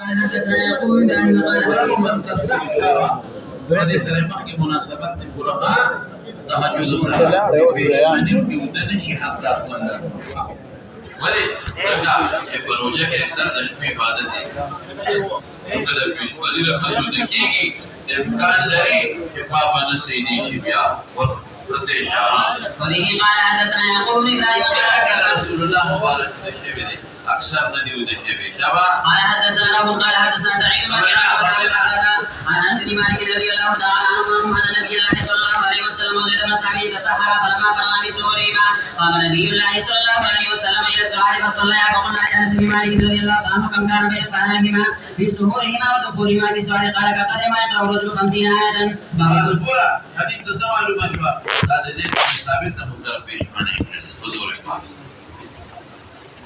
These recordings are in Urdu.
يقول بأن قال من تسحر هذه سلامة مناسبات القرآن تهجد بشأن الجودة نشي حتى أقول ولي يقولون لك أكثر تشبيه بعد ذلك وكذا بيشبه لك مسؤول دقيقي إمكان لري شفافة نسيني شبيا وفي إشارة وبه قال حدثنا يعقوب بن إبراهيم قال رسول الله مبارك الشبيدي أكثر من يود الشبيه شبا قال حدثنا له قال حدثنا سعيد بن عن أنس بن مالك رضي الله تعالى عنه أن نبي الله صلى الله عليه وسلم وجد من أصحابه تسحر فلما فرغ من سحورهما قام نبي الله صلى الله عليه وسلم إلى الصلاة فصلى فقلنا لأنس بن مالك رضي الله عنه كم كان بين فنائهما في سحورهما ودخولهما في السؤال قال كقد ما يقرأ الرجل 50 آية حديث سوال مشوار هذا ليس ثابت مختلف بيشمعنى حضور الفاتح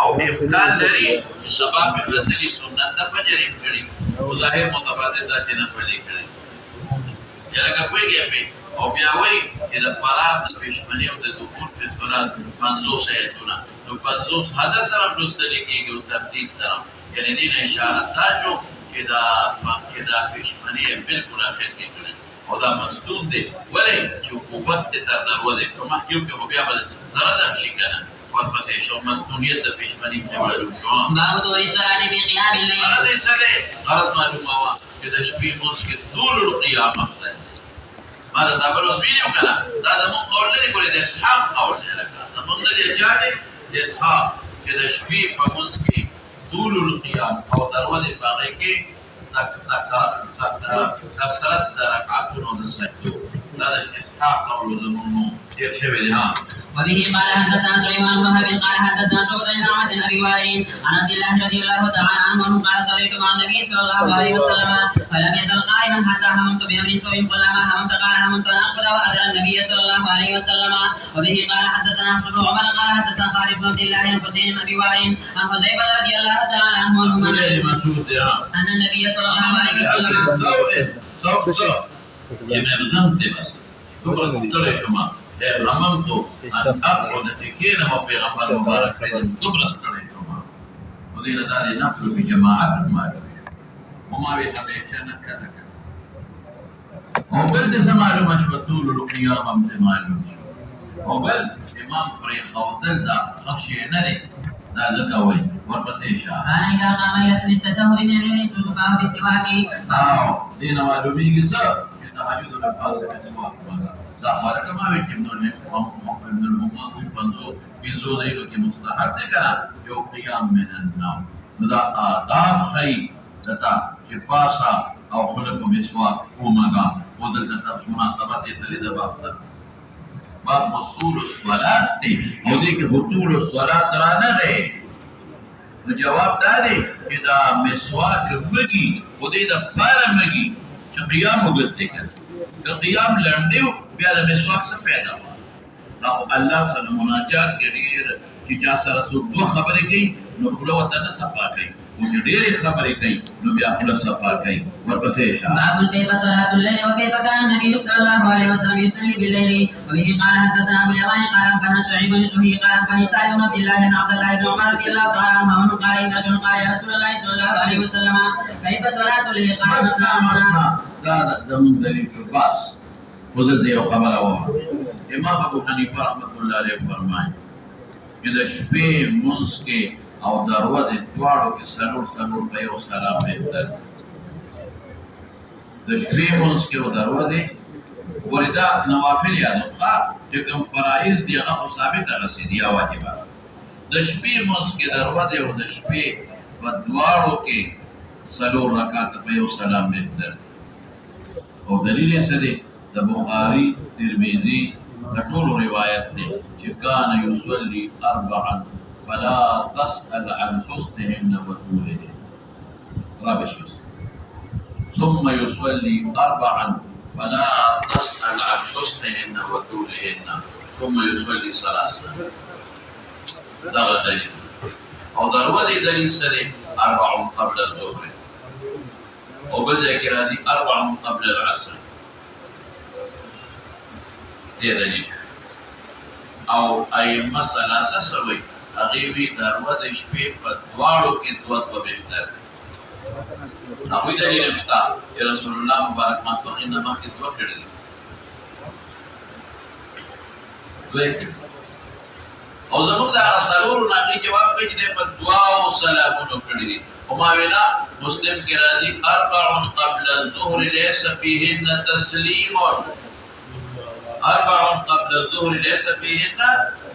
او امکان لري چې سبا په بدلي سنت د فجر کړي او ظاهر متبادل د نه پلي کړي یلکه کویږي او بیا وایي چې د فرات د پښمنۍ او د دخول په صورت 50 ایتونه نو 50 حدث سره پرستل کېږي او تبدیل سره یعنی دې اشاره تاسو چې دا پښمنۍ بالکل اخر کې کړي او دا مستون دي ولې چې قوت تر دروازه کومه یو کې بیا به زړه شي کنه ورپسې شو مسئولیت د پېشمنۍ په معلوم شو باب طول الصلاة في قيام الليل هذه سره غلط معلومه وا چې د شپې موږ کې طول القيام ده ماذا تعبرون ویډیو کړه دا زموږ قول نه دی ګورې د اصحاب قول نه لکه زموږ نه دی چاله د اصحاب چې د شپې په موږ کې طول القيام او دروازه باغې کې کثرت د رکعاتونو د سجدو دا د اصحاب قول زموږ ډېر شوی دی ها وبه قال حدثنا سليمان بن وهب قال حدثنا شعبة عن عمرو بن ابي وائل عن عبد الله رضي الله تعالى عنه قال صليت مع النبي صلى الله عليه وسلم فلم يزل قائما حتى هممت بامر سوء كلما هممت قال هممت ان اقتل واذن النبي صلى الله عليه وسلم وبه قال حدثنا حفص بن عمر قال حدثنا خالد بن عبد الله عن حسين بن ابي وائل عن حذيفه رضي الله تعالى عنه ان النبي صلى الله عليه وسلم رممت أن أقعد سكينة وبيغمبر مبارك دبرة كريشوما ودينا داري نفل بجماعة ما وما بيحبيشنا كذا وبلد سمالو مشبطول القيام امتمالو وبل إمام فريق وطل دا خشي ندي دا لقوي ورقسيشا إذا قام إلى التشهد من يديه سوقه بالسواك دينا معلومي قصر يتحجد بالقاسم السواك ظاهر كما بيكمل من المقام بنزو ذيلو كي مستحب ذكرا جو قيام من النوم ندا آداب خي دتا شفاسا او خلق بسواك ومغا ودلتا تبس مناسبات يتلي دبابتا باب خطول الصلاة دي وديك خطول الصلاة رانا دي جواب داري اذا مسواك مگي ودي دا پارا مگي چه قيام وقت ذكر قيام لرنيو بیا د مسواک څخه پیدا او الله سره مناجات کې ډېر چې چا سره څوک دوه خبرې کوي نو خوله ورته نه صفا کوي او چې ډېرې خبرې کوي نو بیا خوله صفا کوي ورپسې باب كيف صلاة الليل وكيف كان النبي صلى الله عليه وسلم يصلي بالليل وبه قال حدثنا ابو اليمان قال أنبأنا شعيب بن زهير قال أنبأني سالم بن عبد الله بن عبد الله بن عمر رضي الله تعالى عنه قال إن رجل قال يا رسول الله صلى الله عليه وسلم كيف صلاة الليل قال هذا زمن دليل باس حضرت یو خبره وه امام ابو حنیفه رحمت الله علیه فرمایي چې د شپې منځ کې او دروازې دواړو کې څلور په یو سلام بهتر د شپې منځ کې او دروازې ګورې دا نوافل یادو ښه چې کوم فرایض دي هغه خو ثابته هسې دي یا واجبه د شپې منځ کې دروازې او د شپې په دواړو کې څلور رکعاته په یو سلام بهتر او دلیل یې څه دی البخاري ترمذي كتول روايات دي كان يصلي 4 فلا تسأل عن حسنهن وطولهن رابع شيء ثم يصلي 4 فلا تسأل عن حسنهن وطولهن ثم يصلي 3 دغه دلیل او درودي دلیل سره 4 قبل الظهر او بذكر هذه 4 قبل العصر دي دلیل او ائمه ثلاثه سوي هغه درود شپې په دواړو کې دوه بهتر هغه دلیل مشتا رسول الله مبارک ماسپخین نه مخکې دوه کړل او زموږ د سلور ناغي جواب کوي چې په دعا او سلامونو کړی دي او ما وینا مسلم کې راځي 4 قبل الظهر ليس فيهن تسليم 4 قبل الظهر ليس فيهن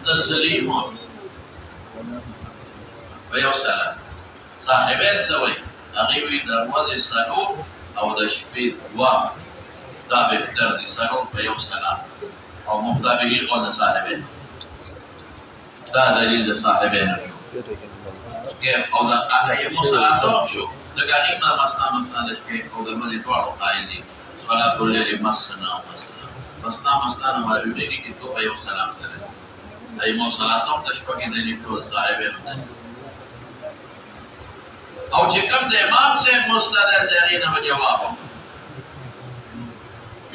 تسليم ويو سلام صاحبين سوي هغه وی دروازه سلور او د شپې دعا دا به تر دي سلور په یو سلام او مطابقي قول صاحبين دا دلیل صاحبين كيف او دا هي مصلحه شو لقانا مسنا لشكي او دا مدي توارو قائلين صلاة الليل مسنا ما يريدي كي تو ايو سلام سلام اي مصلحه تشبكي دلیل تو صاحبين او چې کوم د امام سے مستند دغه جواب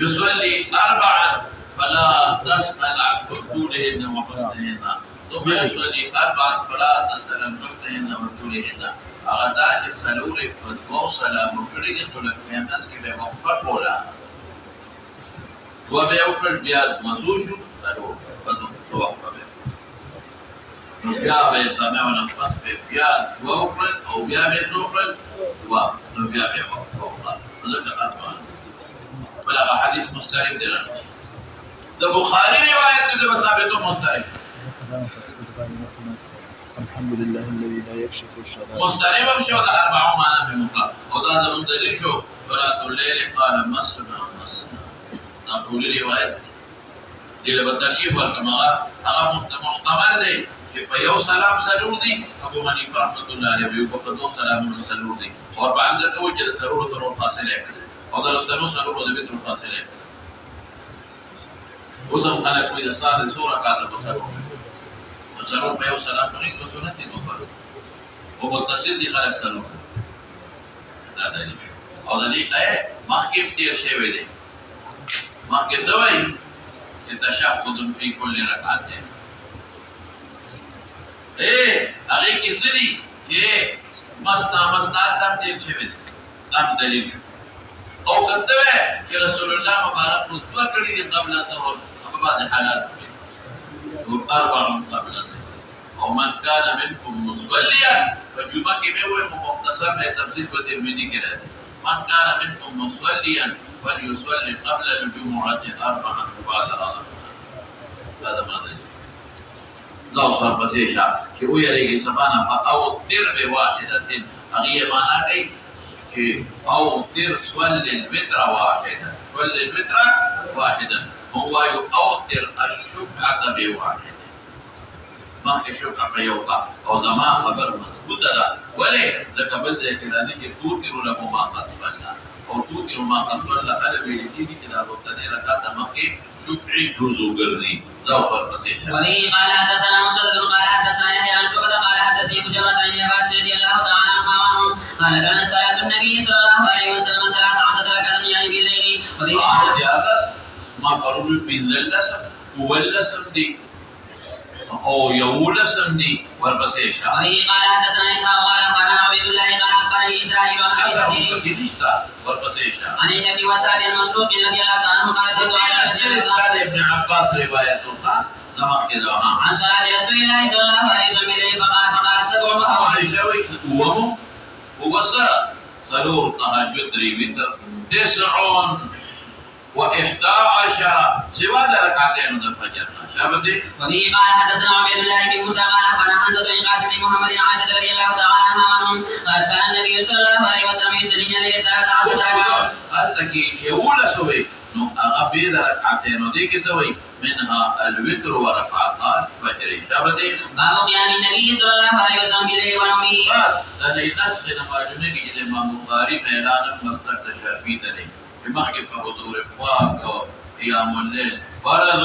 يصلي 4 فلا تسأل عن طولهن وحسنهن ثم يصلي 4 فلا تسأل عن طولهن وطولهن هغه دا چې سلوري په دوه سلام وکړي چې ټول پیغمبر کې به موقف ولا دوه به وکړ بیا موضوع شو سلور په دوه بیا به تمام نفس به بیا دوه وکړ او بیا به دوه وکړ نو بیا به وکړ ځکه اربعه بلغه حدیث مسترب دی د بخاری روایت د ثابتو مسترب الحمد لله الذي لا يكشف الشرائع مسترب شو د 40 معنا په مطلق او دا د مندل شو صلاه الليل قال مسنا دا ټول روایت دی له ترجیح ورکما هغه محتمل دی چې په یو سلام سلور دي ابو حنیفه رحمۃ اللہ علیہ په دوه سلامونو سلور دي او باندې ته وجه سلور سره فاصله کړي او دا تنو سلور د بیت فاصله وزم انا کوئی د ساده سوره کاته سلور په یو سلام باندې د سنت دي او متصل دي خلک سلور دا دی او د دې مخکې تیر شوی دی مخکې زوی چې تشهد فی کل رکعت هغه کې سری چې مسنا تم دې شوی تم دلیل او کته چې رسول الله مبارک رسول کړي دي قبل الظهر په بعض حالات کې 4 قبل الظهر او من كان منكم مصليا فجمعه کې به وي مختصر به تفصیل په ترمذی کې راځي من كان منكم مصليا فليصلي قبل الجمعه 4 بعد هذا ما ده لو صار بسيشا كي ويريجي سبانا فأو تر بواحدة أغير معناه كي كي أو تر صلي الوتر واحدة هو يؤثر الشفعة بواحدة ما هي شفعة بيوقع أو ما خبر مضبوطة ده وليه لقبل ذلك كي توتر له ما قد صلى او توتر ما قد صلى ألا بيجيني كده بستني ركعة مكي شفعي جزء قرني ذوق الفتيحة وبه قال حدثنا مسدد قال حدثنا يحيى عن شعبة قال حدثني مجرد عن ابن عباس رضي الله تعالى عنه قال كانت صلاة النبي صلى الله عليه وسلم 13 ركعة يعني بالليل وبه ما قالوا بالليل هو اللسم دي او يقول لسم دي والبسيشة وبه قال حدثنا إسحاق قال قال عبد الله قال أخبرني إسرائيل عن أبي والبسيشة عن النبي والتابع المسروق الذي الله عنه قال ابن عباس روايته نمط كده عن صلاة رسول الله صلى الله عليه وسلم بالليل فقال 7 وعيشوي هو صلوا تهجد ريبت 9 و11 سوى ركعتين الفجر شابتي. وبه قال حدثنا عبيد الله بن موسى قال اخبرنا حمزه بن قاسم بن محمد عائشه رضي الله تعالى عنها عنهم قال كان النبي صلى الله عليه وسلم يصلي من الليل 13 ركعه. هل تكي يقول سوي أبيد ركعتين وديك سوي منها الوتر وركعتان فجر شابتي. باب قيام النبي صلى الله عليه وسلم بالليل ونومه. قال لدي نسخ نماجنه کی الامام بخاری میدان مستق تشرفی تلی بمخی فحضور فاق او قیام الليل فرض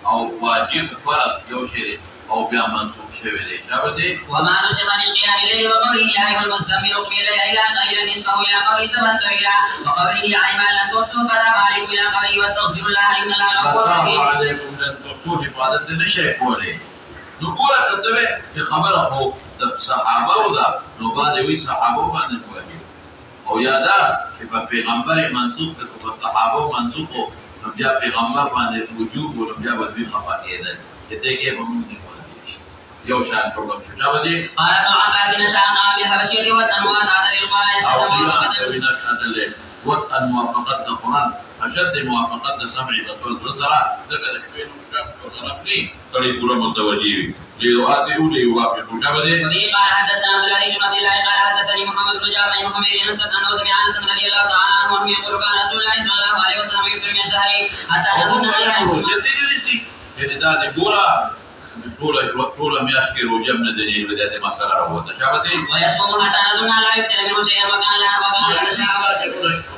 او واجب فرض يوشري او بیا منصوب شوی دی شابتي. وما نسخ من قيام الليل وقوله يا ايها المزمل قم الليل الا قليلا نصفه الى قوله سبعا طويلا وقوله يا عباد لن تحصوا فتاب عليكم الى قوله واستغفروا الله ان الله غفور رحيم. فتاب عليكم لن تحصوا حفاظت نشي کولی نو ګوره کته چې خبره هو د صحابه دا نو باندې وی صحابه باندې کوي او یادا چې په پیغمبر منسوخ کړو په صحابه منسوخ نو بیا پیغمبر باندې وجوب او بیا باندې خفا کېدل چې ته کې هم نه يو شان پروګرام شو جوابي. قال ابن عباس نشأنا بالحبشية والأنوار هذا للقرآن أشد وطن موافقة القرآن أشد موافقة سمع رسول الرزرة ذكر كفين وشاف وضربني طريق كل متوجه ليواتي وليوافق جوابي. وبه قال حدثنا عبد العزيز بن عبد الله قال حدثني محمد بن جعفر بن حميد أنه سمع أنس رضي الله تعالى عنه وهم يقول كان رسول الله صلى الله عليه وسلم يفطر من شهره حتى نظن أنها طول میاشت کې روزه من دې بدايه مسله راوته شابتي. ويصوم حتى نظن لا يفطر منه شيئا وكان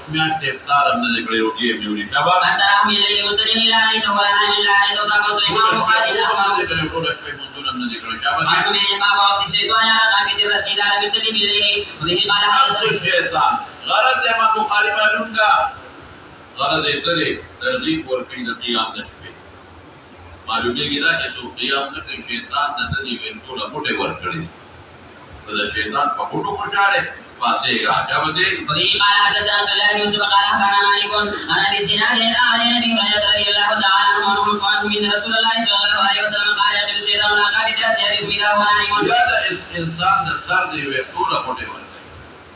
میاشت افطار من دې کړي روزه میونی شابه. حتى أحمل الليل وسجن إلى أن يتولى عن الله أن يتوقع سليمان وقال الأحمر. دې کړي ټول شپه منځونه من دې کړي شابه. وعنه من باب وقت الشيطان على قافية الرسول لا يصلي بالليل. وبه قال حدثنا الشيطان غرض ما مخالفه لونګه غرض یې دې ترغیب ورکړي د قیام د شپې. معلومیږي دا چې څوک قیام نه کوي شیطان د دې وینټوله موټه ورکړي دا شیطان په موټو خوشاله پاتېږي جوابي. وبه قال حدثنا عبد الله بن يوسف قال اخبرنا مالك عن ابي سنان عن ابي هريره رضي الله تعالى عنه قال من رسول الله صلى الله عليه وسلم قال يقول الشيطان على قاعده يريد بها ونائم. دا انسان د سر دی وینټوله موټه ورکړي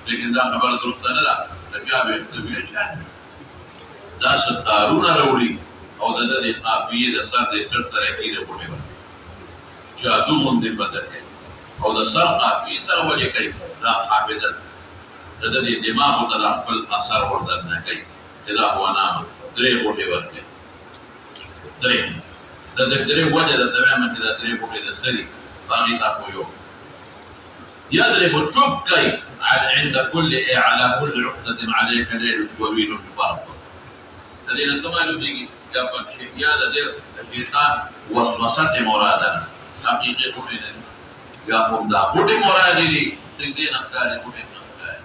لیکن دا خبره درسته نه ده بیا به څه دا ستارونه وروړي او د دې قافیه د سر د سر ترکیب کوي جادو باندې بدل او د سر قافیه سره ولې کوي دا حافظه د دې دماغ د خپل اثر ورته نه کوي دا هو نام درې بوټي ورته درې د درې وجه د تمام کې د درې بوټي د سري باقي تاسو یو يضرب الشبكي عند كل على كل عقدة عليك ليل طويل ببرق الذين سمعوا به یا یا د شیطان وسوسه مراده حقیقي کوي یا هم دا بوټي مراده دي څنګه نه کاری بوټي نه کاری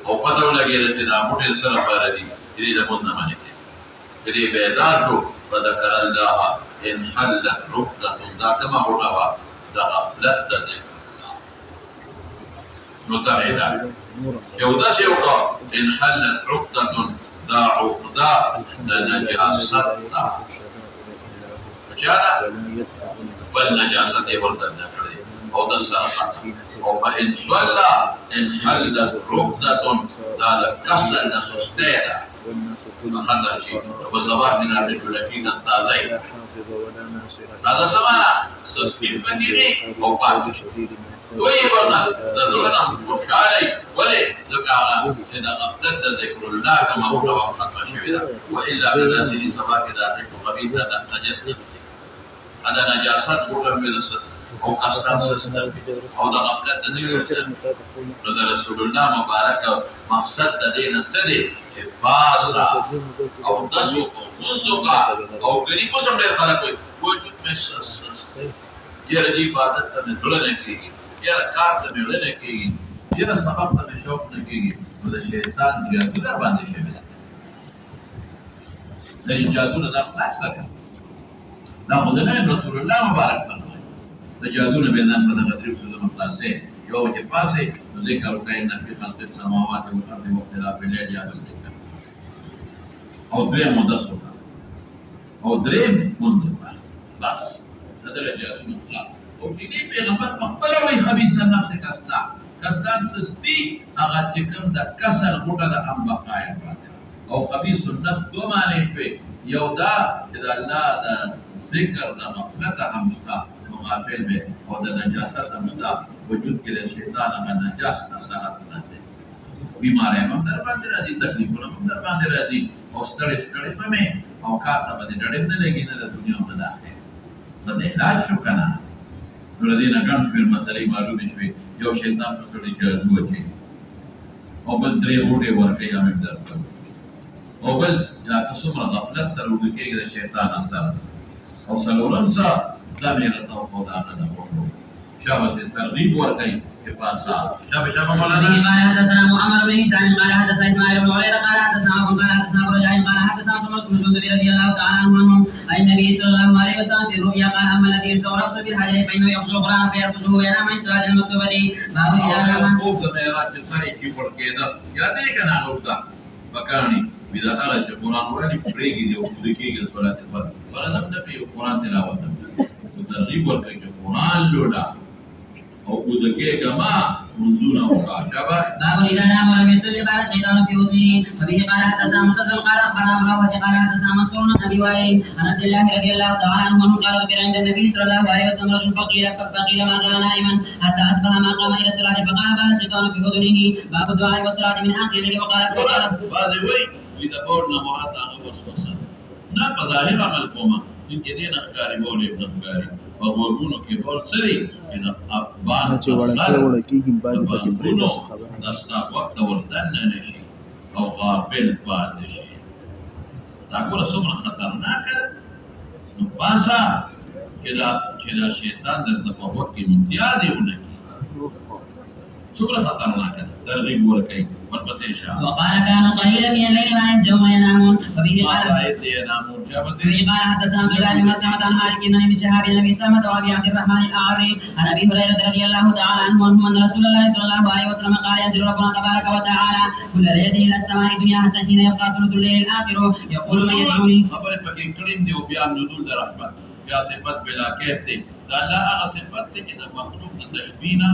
او پته ولګي چې دا بوټي سره پاره دي دې له مونږ نه مانی دې بیدار شو فذكر الله ان حلت ركضه دا كما هو دا غفلت ده نو دا یو دا شی وکړه ان حلت ركضه دا عقده نجاست بل نجاست ورته نکړي او د سره او فإن صلى إن حلت ركضة دا كسر نسوستيرا خطر شيء وصباح من الرجل لكن التازي هذا سمعنا سسكين بنيري أو قادش ويبرنا ذلنا مشاري ولي ذكاغا إذا غفلت ذكر الله كما هو وقت شويدا وإلا بنازل سباك ذاتك خبيثة نجس نفسي هذا نجاسات قرم من السد أو قصدان سسد أو ذا غفلت ذكر الله رسول الله مبارك مقصد دين السد حفاظا أو تسوق مزدقا أو قريب وسمع الخلق وجود مسس يرجي فاتت من دولة كيجي یاره کار ته ملنه کیږي یاره سبب ته شوق نه کیږي نو د شیطان جادو در باندې شوی دی د جادو نه ځان خلاص کړه دا خو د رسول الله مبارک فرمایي د جادو نه به ځان په دغه طریق سره خلاصې یو چې پاسې نو ذکر وکړي نه په خلق السماوات والارض واختلاف الليل والنهار او درې مدد او درې مدد بس دا د جادو نه او دې پیغمبر خپل وی خبيث نفس کستا کستان سستی هغه چې کوم د کسر غوټه د ام بقایا پاتې او خبيث النفس دو معنی په یو دا چې د الله د ذکر د غفلت هم شته مغافل به او د نجاست هم شته وجود کې د شیطان هغه نجاس اثرات نه دي بیماری هم در باندې راځي تکلیفونه هم در باندې راځي او ستړي په مې او کار ته باندې ډېر نه لګي نه د دنیا په داخله د علاج شو کنه نو دې نه ګڼ شمېر مسلې معلومې شوې یو شیطان په کړي جادو اچي او بل درې غوټې ورکوي هم درکړي او بل یا که څومره غفلت سره اوږده کېږي د شیطان اثر او څلورم څه دا مېرته او خدانه ده وکړو شابه ترغیب ورکوي چې پاسا شابه مولانا به قال حدثنا محمد بن هشام قال حدثنا اسماعيل بن علي قال حدثنا ابو قال حدثنا ابو رجاء قال حدثنا سمرة بن جندب رضي الله تعالى عنهم عن النبي صلى الله عليه وسلم في الرؤيا قال اما الذي يستغرق بالحجر فانه يقصر القران فيرقصه وينام عن صلاه المكتوبه باب اذا خوب د معراج چې سړی چې پړ کېده یادې کنه اوږده پکانی بدا هغه چې قران وایي پرېږي دی او د کېږي صلات پر ورته نه کوي قران تلاوت ترغیب ورکوي چې قران لوړا او د کېږه ما منذونه وقاشبه باب اذا نام ولم يصلي قال الشيطان في اذنه وبه قال حدثنا مسدد قال اخبرنا ابو قال حدثنا منصور بن ابي وائل عن عبد الله رضي الله تعالى عنه قال ذكر عند النبي صلى الله عليه وسلم رجل فقيل ما زال نائما حتى اصبح ما قام الى الصلاه فقال الشيطان في اذنه باب الدعاء والصلاه من اخر الليل وقال بعد وی اذا قولنا مرات هغه وسوسه نه په ظاهر عمل کومه چې دې نه ښکاری بولې نه ښکاری او ورونو کې بول سری ان ابان چې وړکیږي باندې پکې پرې تاسو خبره داستا وخت ورتن نشي او غافل پاتې شي دا ګوره څومره خطرناک ده نو پاسا چې دا شیطان درته په وخت کې امتیازونه څومره خطرناک ده ترغیب ورکوي ورپسې شه وقال كانوا قليلا من الليل ما يهجعون وينامون وبه قال حدثنا عبد الله بن مسلمة عن مالك بن ابي شهاب بن ابي سلمة وابي عبد الرحمن الاعري عن ابي هريرة رضي الله تعالى عنه ان رسول الله صلى الله عليه وسلم قال ينزل ربنا تبارك وتعالى كل ليلة الى السماء الدنيا حتى حين يبقى ثلث الليل الاخر يقول من يدعوني خبر پکې کړین دی او بیا نزول د رحمت بیا صفت بلا کیف دی دا الله هغه صفت دی چې د مخلوق د تشبیه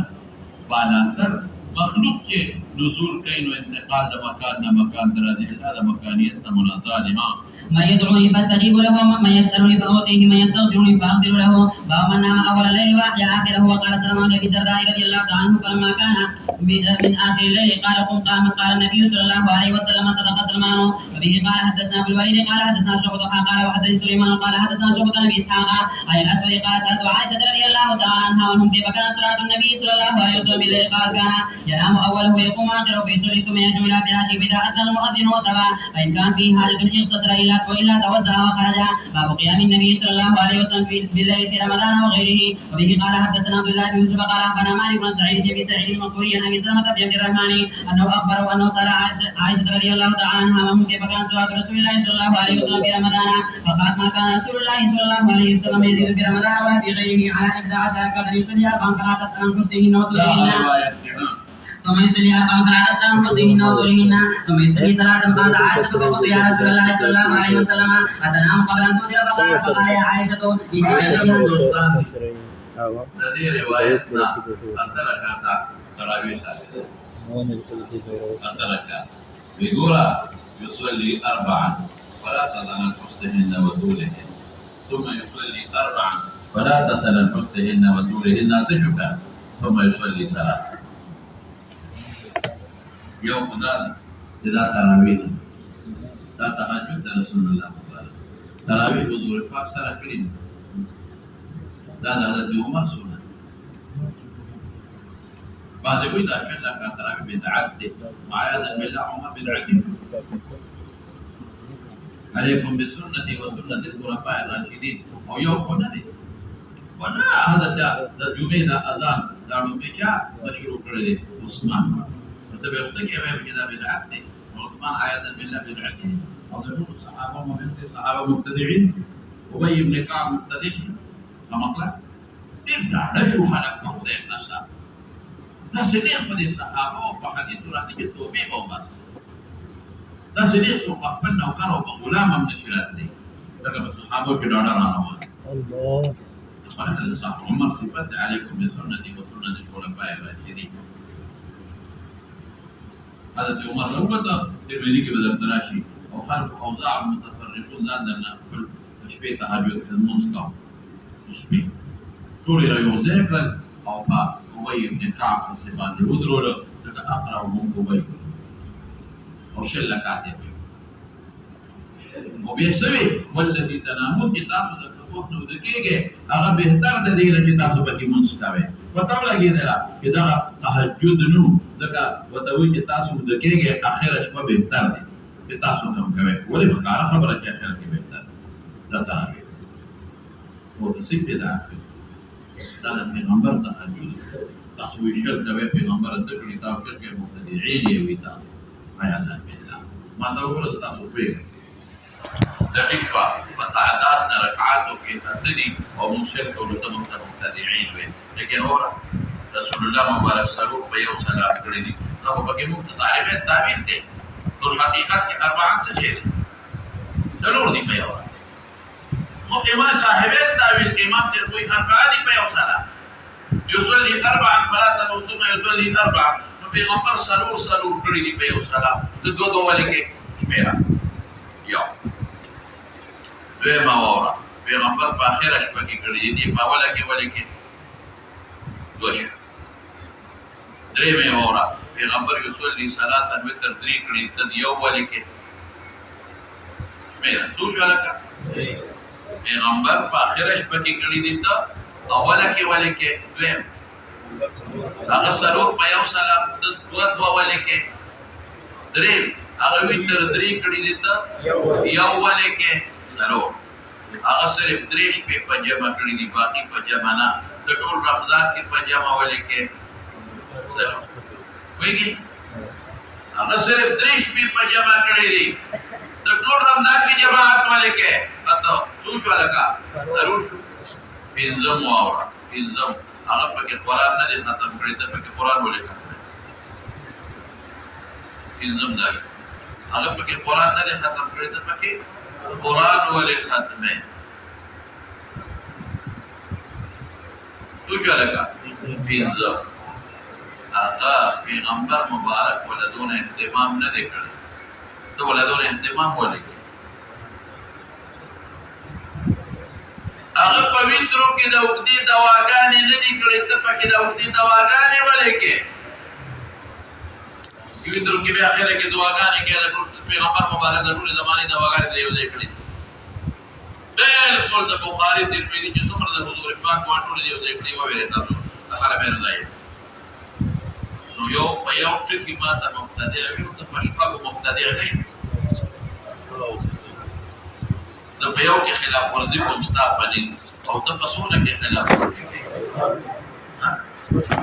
بالاتر مخلوق چې نزول کوي نو انتقال د مکان نه مکان ته راځي دا مکانیت ته مناظره ما من يدعوني فاستجيب له من يسألني فأعطيه من يستغفرني فأغفر له باب من نام أول الليل وأحيا آخره وقال سلمان بن الدرداء رضي الله تعالى عنه فلما كان من آخر الليل قال قم قال النبي صلى الله عليه وسلم صدق سلمان وبه قال حدثنا أبو الوليد قال حدثنا شعبة قال وحدثني سليمان قال حدثنا شعبة بن إسحاق عن الأسود قال سألت عائشة رضي الله تعالى عنها وهم كيف كان صلاة النبي صلى الله عليه وسلم بالليل قال كان ينام أوله ويقوم آخره فيصلي ثم يرجع إلى فراشه فإذا أذن المؤذن وتبع فإن كان فيه حاجة اغتسل وإلا توزع وخرج باب قيام النبي صلى الله عليه وسلم بالليل في رمضان وغيره وبه قال حدثنا عبد الله بن يوسف قال أخبرنا مالك بن سعيد بن سعيد المقبوري عن أبي سلمة بن عبد الرحمن أنه أخبره أنه سأل عائشة رضي الله تعالى عنها وهم كيف كان صلاة رسول الله صلى الله عليه وسلم في رمضان فقالت ما كان رسول الله صلى الله عليه وسلم يزيد في رمضان ولا في غيره على 11 قدر يصلي 4 فلا تسأل عن حسنهن وطولهن ثم يصلي 4 فلا تسأل عن حسنهن وطولهن ثم يصلي 3 بعد عائشة فقلت يا رسول الله صلى الله عليه وسلم أتنام قبل أن تؤذي فقال يا عائشة هذه روايتنا أنتركت تراويح أنتركت بيقول يصلي 4 فلا تسأل عن حسنهن وطولهن ثم يصلي 4 فلا تسأل عن حسنهن وطولهن تشكى ثم يصلي 3 يوم ذلك إذا تراويح لا تهجد رسول الله تراويح حضور الفاق سنة كريم لا عمر سنة بعد يقول إذا فعلا كان تراويح بدعته وعياذا بالله عمر بدعته عليكم بسنتي وسنة الخلفاء الراشدين أو يوم خنده ولا هذا جمعة أذان دارو بيشا مشروع كرده عثمان فانتبه يختكي بكذا بدعته وعثمان عياذا بالله بدعته هذا يقول الصحابة ومن الصحابة مبتدعين أبي بن كعب مبتدع كما قال ابدع نشو خلق مخضع نفسه تسليق من الصحابة وحديث راتجة توبيب وبس تسليق وقفلنا وكانوا بغلامة من الشراتي لكن الصحابة كدارا رانوان الله ولكن الصحابة عمر صفات عليكم بسنتي وسنة الخلفاء الراشدين هذا عمر لو بدأ ترمذي كي بدأ تراشي وخلف أوضاع المتفرقون لأننا كل شوية تهجد في المنطقة شوية طول ريون ذاك أو ما أبي بن كعب سبحان الودرول لك أقرأ من أبي أو شلة كاتب وبيحسبي والذي تنامون كتاب ذكرت ودكيجة أغا بهتر تدير كتاب سبكي منستوى وتملا جدلا كذا تهجد نو ذكا وتوي كتاب ودكيجة آخر شبه بهتر كتاب سبكم كمان ولي بقارة خبرة آخر كبهتر لا ترى وتصيب بذاك هذا پیغمبر تهجد تحوي شرك به پیغمبر ذکر کتاب شرک مبتدعين يويتا عياذا بالله ما تقول التصوفين دقيق شوى فتعداد ركعات في تهدي ومن شرك ولتم مبتدعين به لكن هو رسول الله مبارك سلوك بيو سلام كردي له بقي مبتدعين التعبير ده دول حقيقات کے اربعان سچے ضرور دی بيو امام صاحب التعبير امام ته کوئی اربعه دی بيو سلام يصلي أربعا فلا تنو ثم يصلي أربعا فبيغمبر سلور كردي بيو سلام تدودو ولك شميرا يوم دوما ورا بيغمبر باخره شپکی کړی دی په ولکه دوش درې مې ورا بيغمبر يصلي ثلاثا وتر درې کړی تد یو ولکه شميرا دوش ولکه بيغمبر باخره شپکی کړی دی ته ولکه دویم هغه سلور په یو سلام دوه ولکه درې هغه وتر درې کړی دی ته یو ولکه سلور هغه صرف دریش په جمع کړی دی باقي په جمع نه د ټول رمضان کې په جمع ولکه سلور وایي هغه صرف دریش په جمع کړی دی د ټول رمضان کې جماعت ولکه پته څو شو لکه ضرور شو پنځم واوره پنځم هغه په قرآن نه دي ختم کړی ته په قرآن ولکه پنځم دا هغه په قرآن نه دي ختم کړی ته په قرآن ولي ختمه تو کیا لگا پینزا آقا پیغمبر مبارک ولدون اهتمام نہ دے کر تو ولدون اهتمام ولے آقا پویترو کی دا اگدی دواگانی ندی کری تپا کی دا اگدی دواگانی ولے کے پویترو کی بے آخر کی دواگانی کے پیغمبر مبارک ضرور زمانی دواگانی دیو دے کری بالکل د بخاری ترمذی چې څومره د حضور پاک واټول دی او د کلی و ویل تاسو د حرمین ځای نو یو په یو ټکی ماته مبتدی او د پښپاګو مبتدی نشو د په یو کې خلاف ورزي کوم ستاپلین او د پسونه کې خلاف ورزي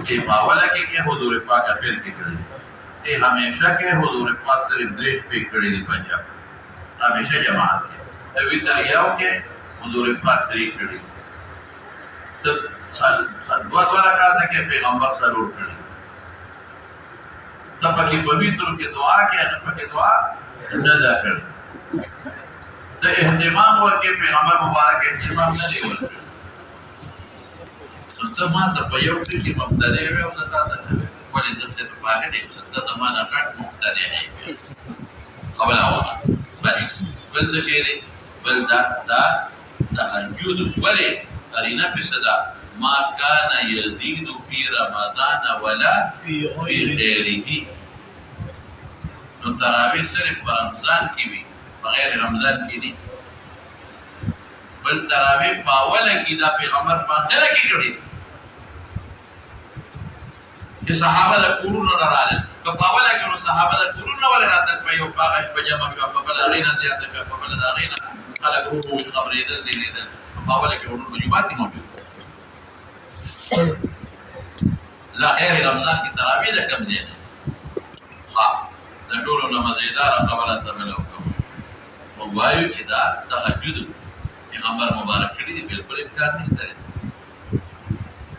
چې باوله کې حضور پاک اخر کې کړی ته همیشه کې حضور پاک سره دریش په کړی دی پنجاب همیشه جماعت وی دریاو کې حضور پاک طریق کړی ته دوه رکعات کې پیغمبر سره کړی ته پکې پویتر کې دعا کې هغه پکې دعا نه دا کړی ته اهتمام ورکې پیغمبر مبارک اهتمام نه دی ورکړی ته ما ته په یو کې مبتدی و او تا ته ولې د څه په هغه دې څه ته ما نه کټ مبتدی نه قبل اوله بل څه شي بل دا تهجد ولي قرينه بصدا ما كان يزيد في رمضان ولا في غيره نو تراویح صرف رمضان کې وي بغیر رمضان کې دي بل تراویح پاوله کې دا پیغمبر پاسره کې کړی چې صحابه د کورونو راغلل په پاوله کې نو صحابه د کورونو ولا راتل په یو پاغش په جمع شو په بل اړینا زیاته شو په بل اړینا خلق روح خبرېدل لیدل په اوله کې ورته مجموعات موجود لا غیر رمضان کې تراویح ده کم دي ها د ټولو نمازیدار خبره تملو کوم وایو چې دا تهجد پیغمبر مبارک کړی دی بالکل انکار نه کوي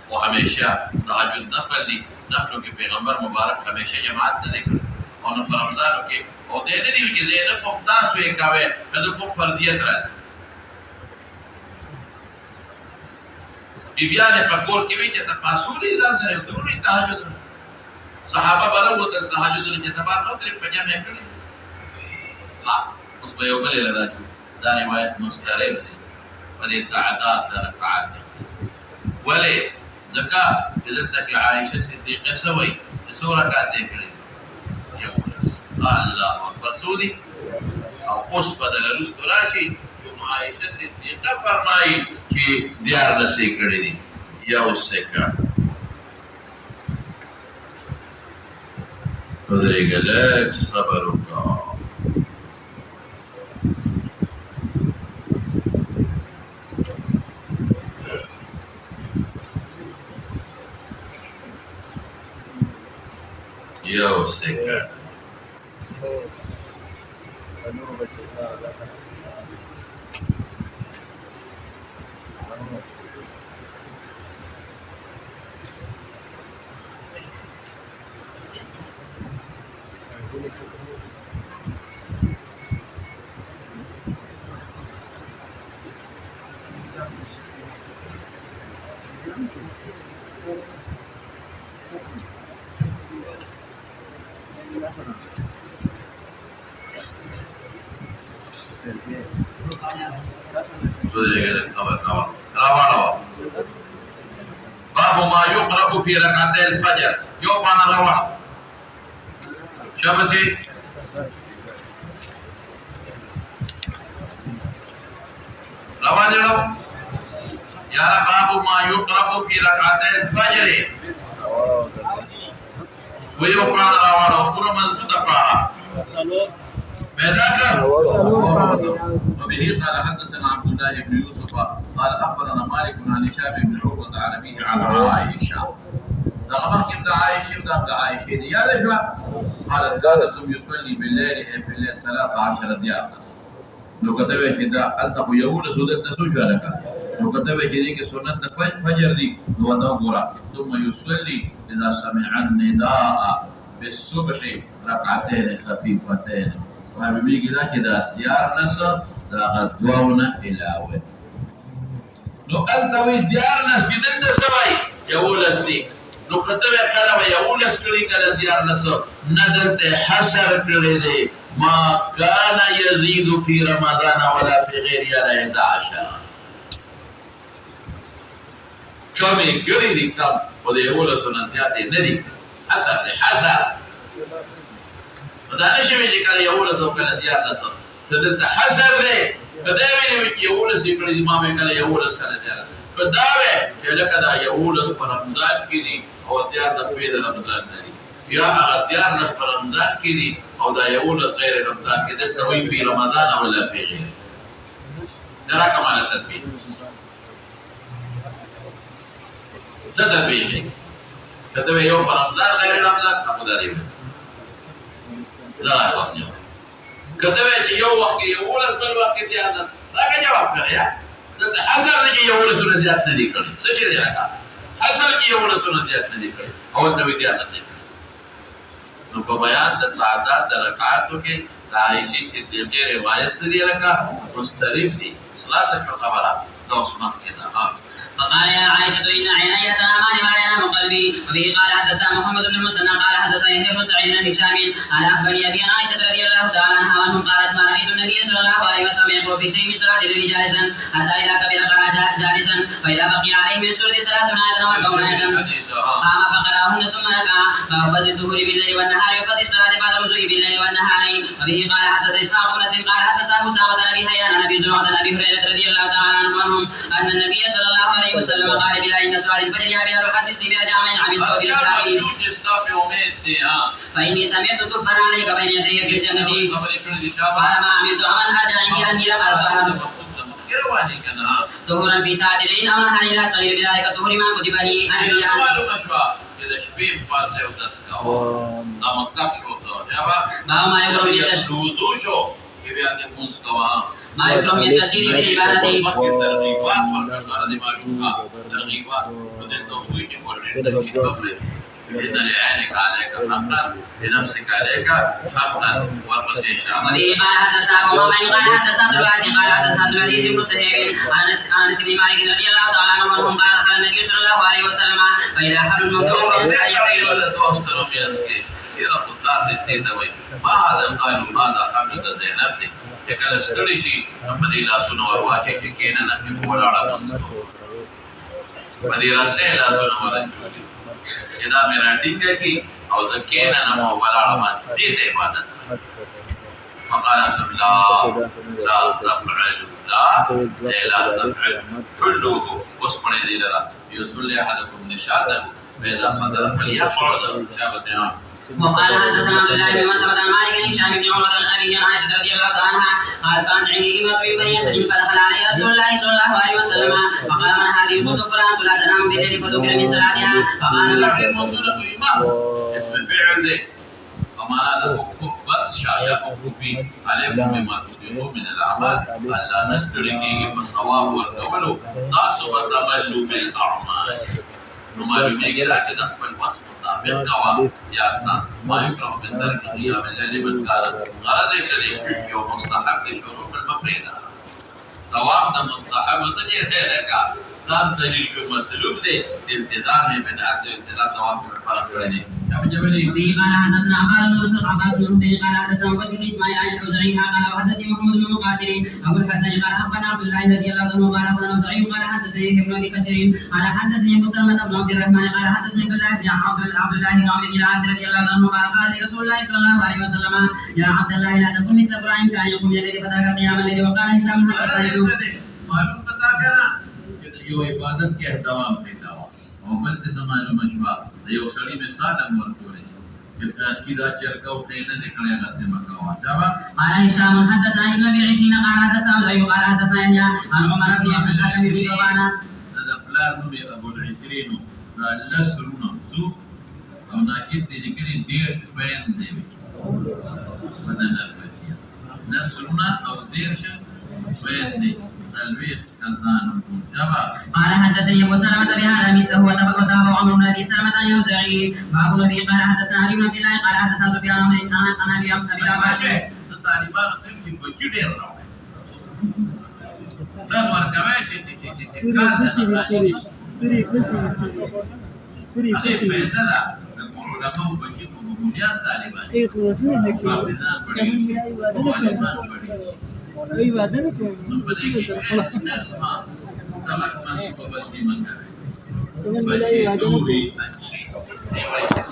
او همیشه تهجد نفل دی نفلو کې پیغمبر مبارک همیشه جماعت نه کوي او نو رمضان کې او دې نه دی چې دې نه کوم تاسو یې کاوه د کوم فرضیت راځي بیبیانه په کور کې وی چې تاسو لري ځان سره ضروري تهجد صحابه بلو ته تهجد نه چې تبا نو تر په جمع کړی ها ويوم الليلة راجو دا رواية مسترد ودي تعداد ركعات ولي ذكا إذا عائشة صديقة سوي سورة كاتب الله أكبر سودي أو قص بدل رستراشي ثم عائشة صديقة فرمائي كي ديار نسيكري يا السكر فذلك لك صبرك يا السكر باب ما يقرأ في ركعتي الفجر يوم أنا روح شبتي رواني لو يا باب ما يقرأ في ركعتي الفجر ويقرأ روانه كل من تقرأ ماذا وبه قال حدثنا عبد الله بن يوسف قال اخبرنا مالك عن هشام بن عروه عن ابيه عن عائشه دغمك ابن عائشه ابن عائشه يا رجل قالت كانت يصلي بالليل في الليل 13 دقيقه لو كتبت كده انت يقول سنه سجدك لو كتبت كده سنه فجر دي هو دغورا ثم يصلي اذا سمع النداء بالصبح ركعتين خفيفتين وحبيبي كده ديار نصر غدونا الى وين لو انت وين ديار نصر كده سوي يقول اسني لو كتب كلام يقول اسكري كده ديار نصر ندلت حسر كده ما كان يزيد في رمضان ولا في غير 11 كم يقولي دي كم وده يقول سنتياتي ندي حسر فدا نشي اللي قال يقول سو كلا ديار نصر تدت حسر ليه فداوي اللي يقول سي كل امام قال يقول كلا ديار فداوي يلك دا يقول رمضان كذي او ديار نصبيد رمضان دي يا ديار نصب رمضان كذي او دا يقول غير رمضان كذا توي في رمضان ولا في غيره ترى كمان التدبير تدبير كتب يوم رمضان غير رمضان ابو داري لا يوم كتبت يوم وقت يقول كل وقت ديالنا لا جواب يا حسن نجي يقول سنة ديالنا دي كله سشير يا حسن نجي يقول سنة ديالنا دي كله هو انت بديالنا سيد نو بيان تعداد ركعاتو کې عائشة صدیقہ روایت سے لکه مسترب دي خلاصه خبره ذو اسمه كده فقال يا عائشة إن عيني تنامان ولا ينام قلبي وبه قال حدثنا محمد بن المثنى قال حدثني ابن سعيد بن هشام قال أخبرني أبي عائشة رضي الله تعالى عنها وأنهم قالت ما رأيت النبي صلى الله عليه وسلم يقرأ في شيء من صلاة الليل جالسا حتى إذا كبر قرأ جالسا فإذا بقي عليه من سورة 30 آية و40 آية قام فقرأهن ثم ركع فأفضل الظهر بالليل والنهار وقد الصلاة بعد الوضوء بالليل والنهار وبه قال حدثنا إسحاق بن نصر قال حدثنا أسامة بن أبي حيان عن أبي زرعة عن أبي هريرة رضي الله تعالى عنهم أن النبي صلى الله عليه وسلم قال بلا إن صلاة الفجر يا بلال حدثني بأرجع من عملت بالإسرائيل فإني سمعت كفا عليك بين يدي في الجنة قال ما عملت عمل أرجع عندي أني لم أرى ظهورا في ساعة الليل أو نهار لا صغير بذلك الظهور ما كتب لي أن إذا شبيه باسه ودسكه ده مطلق شو ما ما يقرأ من التسجيل شو كيف يعطي مستوى ما يقرأ من التسجيل في العبادة ترغيبات والمرض معلومات ترغيبات بدل توفيق كل إن لعينك عليك حقا لنفسك عليك حقا والقصي شاء وبه قال حدثنا أبو مامن قال حدثنا عبد الواسع قال حدثنا عبد العزيز بن سهيل عن أنس بن مالك رضي الله تعالى عنه وعنهم قال دخل النبي صلى الله عليه وسلم فإذا أحد الموضوع فإذا يقيل داسې دې ته وایي ما هذا قالوا هذا حمل د زینب دی چې کله ستړي شي په دې لاسونه ور واچوي چې کېنه نه پې ولاړه په دې رسۍ لاسونه ور اچولي چې دا مې راټینګه کړي او زه کېنه نه په ولاړه باندې دې ته عبادت فقال لا تفعلوا لا تفعلوا حلوه واسمعوا دي لرا يصلي احدكم نشاطه فاذا قدر فليقعد شابتنا. وقال حدثنا عبد الله بن مسلمة عن مالك بن هشام بن عروة عن أبيه عن عائشة رضي الله عنها قال كانت عندي امرأة من بني أسد فدخل عليه رسول الله صلى الله عليه وسلم فقال من هذه؟ قلت فلان لا تنام بالليل فذكر من صلاتها فقال لك الموضوع اسم فعل ده وما هذا خفت شايا خفي عليكم بما تطيقون من الأعمال ألا نسترقيه فالصواب والقول تاسو وتملوا بالأعمال نمالو ميجرا چې د خپل وس مطابق کوا یا ما يكره من ترك قيام الليل بالكار غرض یې چې یو مستحب دي شروع په مفریدا ثواب د مستحب څخه دی لکه ځان دلیل په مطلوب دی التزام بدعت التزام ثواب په فرق کړی ابو جبلي به قال حدثنا عباس بن حسين قال حدثنا بشر بن اسماعيل عن الاوزاعي قال وحدثني محمد بن مقاتل ابو الحسن قال اخبرنا عبد الله رضي الله عنه قال اخبرنا الاوزاعي قال حدثني ابن ابي كثير قال حدثني ابو سلمة بن عبد الرحمن قال حدثني عبد الله بن عمرو بن العاص رضي الله عنه قال رسول الله صلى الله عليه وسلم يا عبد الله لا تكن مثل ابراهيم كان يقوم الذي فتاك قيام الليل وقال هشام معلوم پتا کړه یو عبادت کې احترام پیدا او بل څه معلومه شوه د یو سړي مثال هم ورکول شي چې تاسو دا چرګه او خېنه نه کړی هغه مکه واچا قال هشام حدثنا ابن ابي عشرين قال حدثنا ايوب قال حدثنا عن عمر بن عبد الحكم بن جوانا هذا فلان نبي ابو العشرين قال سرونه سو او ناکید دې کړي ډېر شپین دی بدن البشيه نسرونه او ډېر شپین دی سلويس كسان شبا قال حدثني ابو سلمة بهذا مثله وتابع عمرو بن ابي سلمة عن الاوزاعي باب النبي قال حدثنا علي بن عبد الله قال حدثنا سفيان عن ابي عباس طالبان تمشي بجدير لا مركبه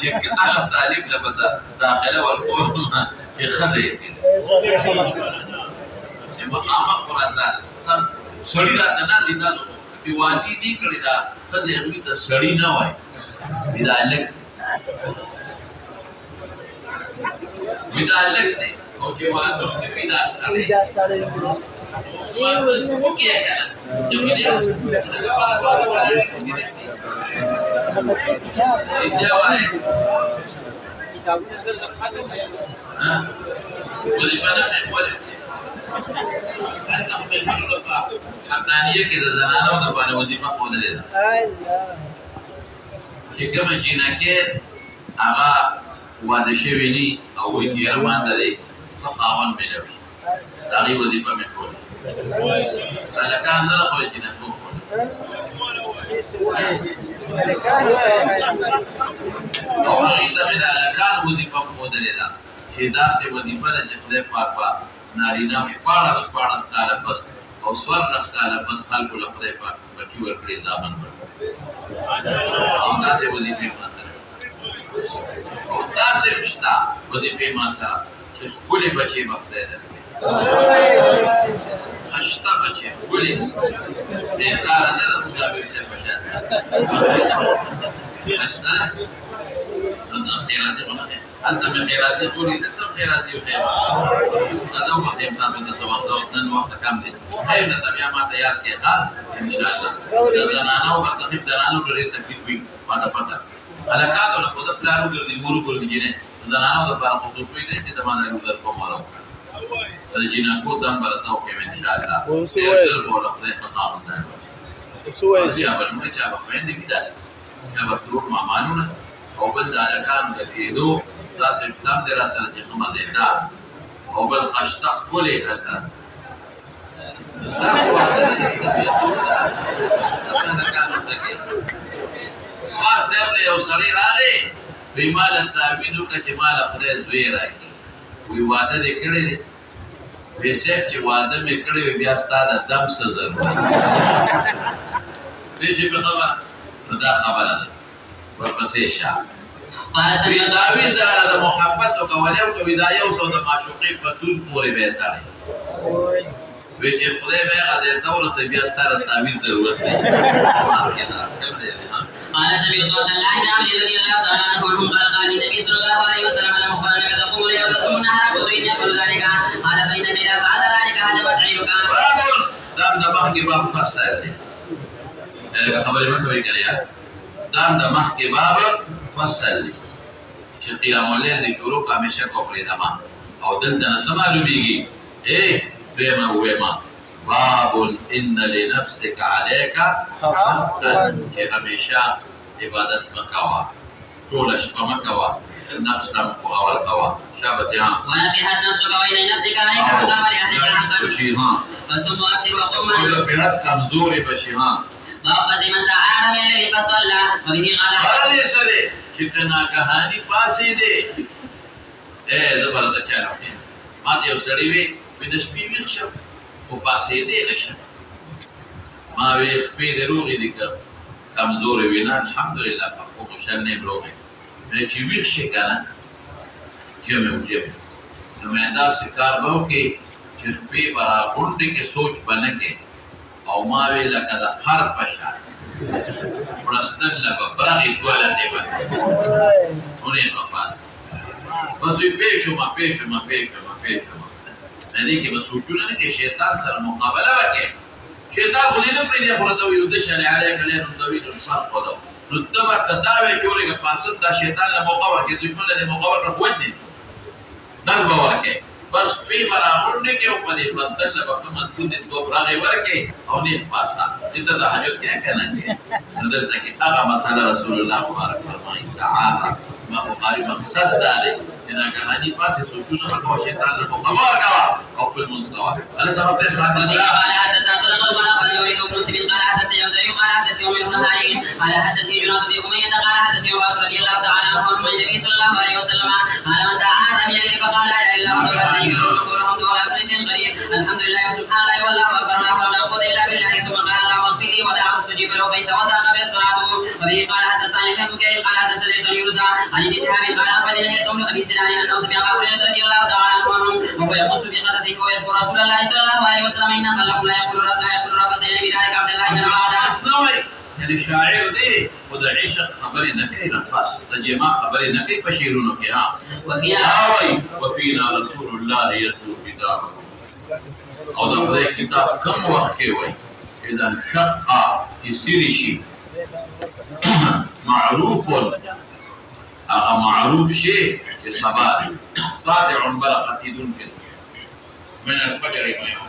چې هغه طالب له بده داخله ورکوونه چې خدای چې مخامخ ورته سم سړی راته نه دي دا په وادي دی کړی دا سده یې ته سړی نه وای دا لک دی او چې وادي دی دا سړی وکړه چې حقانیه کې د زنانو د باندې وظیفه خوده ده چې کوم جنکه هغه واده شوی ني او وایي چې ارمان لري فخاون ملوي دا غي وظیفه مې کوله لکه اندره خو جنکه او هغه ته د الکان وظیفه خوده ده چې دا څه وظیفه ده چې خدای پاک نارینه شپاړس کاله پس او څوارلس کاله پس خلکو له خدای پاک بچي ورکړي ځامن ورکړي او داسې وظیفې ما سره او داسې شته وظیفې ما سره چې ښکلي بچي به خدای درکړي شته بچي ښکلي ډېر کار نه ده مجابر صاحب په شان شته نو خیراتي به نه أنت من خيراتي تقولي أنت من خيراتي وخير هذا هو خير تابع تتوقع نن وقت كامل خير نتبع ما تيار كذا إن شاء الله إذا أنا وقت أنا ولي تكتب ما تفتح على كذا ولا خذ بلارو كردي مورو كردي جينه إذا أنا وقت بارم خطوط بيدي إذا ما نقول ذلك كماله إذا جينا كودام برتاو كم إن شاء الله إذا ولا خذ خطام ده سوى زي يا بل مش عارف وين دي كده يا بتروح مع مانونا او بل على كان دكيدو تاس الكلام دراسه اللي خما ده او بل خشتق كل هذا سوار سيبلي او صغير عليه بمال التعويذ كمال خدای زوی راکی وی واده دې کړی دی بیسه چې واده مې کړی بیا ستاسو دم څه ضرورت دې چې په خبره دا خبره ده ورپسې شه وی تعویذ د محبت او کولیو کو بدايه او د معشوقې په ټول پورې به تاړي وی چې خدای به هغه د تور څخه بیا ستاسو تعویذ ضرورت نه قال سمعت عبد الله بن عمرو رضي الله تعالى عنه قال النبي صلى الله عليه وسلم لما قال لك تقوم اليوم تصوم النهار كنت ان يقول ذلك قال فان اذا فعل ذلك هجمت عينك دام د مخ کې باب فصل دی هغه خبرې مې کوي کړیا دام د مخ کې باب فصل دی چې قیام الليل د شروع همیشه کوي دما او دلته نه سمالومیږي پرېما وېما باب ان لنفسك عليك حقا چې همیشه عبادت مکوا ټول شپه مکوا نفس تم کو اول کوا شابت یان ونبهت نفسك وإلى نفسك عليك حقا ولأهلك حقا بشیها فصم وأكثر وقم ټول په کمزوري بشیها وقد من تعالى من الذي فصلى وبه قال هغه سره چې کنا کہانی پاسې دی زبر د چا راځي ما ته وسړی وي د شپې ویښ شو خو پاسې دی نشه ما وی خپې دروغې دي کمزورې وینا الحمدلله په خو شل نه بلوغې چې ویښ شي کنه جمع نو مې دا کار به وکړي چې شپې به غونډې کې سوچ بنه کې او ما وی لکه د خر په شان پرستن لکه برغې دوله دی باندې ونې به پاس بس وی پېښما دې کې به سوچونه نه کې شیطان سره مقابله وکړي شیطان خو دې نه پرېږدي خو راته وایي ودشل علیک لین طویل الفرق ودو نو ته به که دا وایې چې ورېږه پاسد دا شیطان له موقع ورکړي دښمن له دې موقع ورکړه وجنې نل به ورکړي بس فی به راغونډې کړي او په دې مسجد له به ښه مضبوط نسبت راغې ورکړي او نیغ پاسه دې ته تهجد کوې که نه کوې نو دلته کې هغه مسله رسول الله مبارک فرمایي تعالی ما بخاري مقصد دا دی چې دا کهاني پاسې سوچونه مه کوه شیطان له موقع مه ورکوه او خپل لمونځ کوه هله سبب دی ساتل قال حدثنا صدق قال وليد بن مسلم قال حدثني ابو زيد قال حدثني عمر بن خالد قال حدثني جناد بن اميه قال حدثني ابو رضي الله تعالى عنه عن النبي صلى الله عليه وسلم قال من تعاهد بيده فقال لا اله الا الله لا شريك له له الحمد ولا كل شيء قدير الحمد لله وسبحان الله والله اكبر لا حول ولا قوه الا بالله ثم قال اللهم اغفر لي ودعه استجيب له فان توضا قبل صلاته وبه قال حدثنا يحيى بن بكير قال حدثنا سعيد يونس عن ابن شهاب قال اخبرني هيثم بن ابي سنان انه سمع ابا هريره رضي الله تعالى عنه وهو يقص بقدسه ويذكر رسول الله صلى الله عليه وسلم ان خلق لا يقول رب سيدنا بذلك عبد الله بن عباس یعنی شاعر دی خو د عشق خبرې نه کوي نفس د جما خبرې نه کوي په شعرونو کې ها وفینا رسول الله یتلو کتابه او د خدای کتاب کوم وخت کې وایي اذا انشق يصير شيء معروف معروف شيء صباح ساطع برقة دون من الفجر ما يوم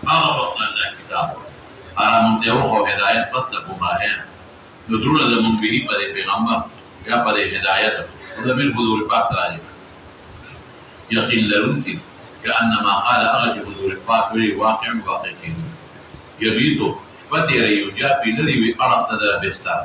هذا وقت الله كتابه على منتهو هداية مطلب ماهر نزول زمون به پر پیغمبر یا پر هداية وزمين حضور پاک راجع يقين لرنك كأنما قال أغج حضور پاک ولی واقع يبيتو شپتی رئیو جاپی للیوی ارق تدر بستر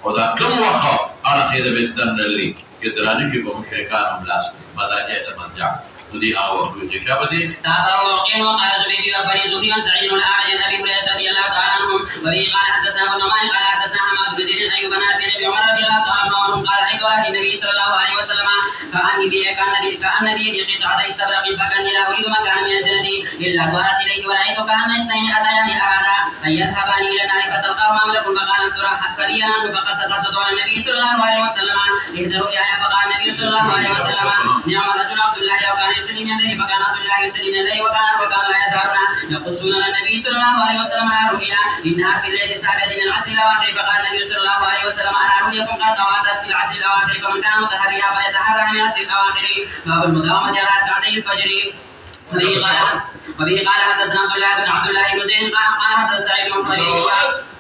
و دا کم وقت ارق تدر بستر نلی که درانشی با مشرکان املاس مداجع تمنجع ودي أو في شابتي تابع وقيل وقال زبيد بن زهري عن سعيد بن الأعرج عن أبي هريرة رضي الله تعالى عنهم وبه قال حدثنا أبو النعمان قال حدثنا حماد بن زيد أيوب بن أبي عمر رضي الله تعالى عنهم قال رأيت على النبي صلى الله عليه وسلم كأن بيدي قطعة استبرق فكأني لا أريد مكانا من الجنة إلا دعت إليه ورأيت كأن اثنين أتياني أرادا أن يذهبان إلى النار فتلقاهما ملك فقال انظر فليا عنه فقصدت على النبي صلى الله عليه وسلم اهدروا يا فقال النبي صلى الله عليه وسلم نعم الرجل عبد الله لو كان يسلم من الليل فكان عبد الله يسلم من الليل وكان لا يزالون يقصون على النبي صلى الله عليه وسلم على رؤيا انها في الليل سابت من العشر الاواخر فقال النبي صلى الله عليه وسلم على رؤياكم قد تواتت في العشر الاواخر فمن كان متحريا فليتحرى من العشر الاواخر باب المداومه على ركعتي الفجر وبه قال حدثنا عبد الله بن زيد قال حدثنا سعيد بن مسيب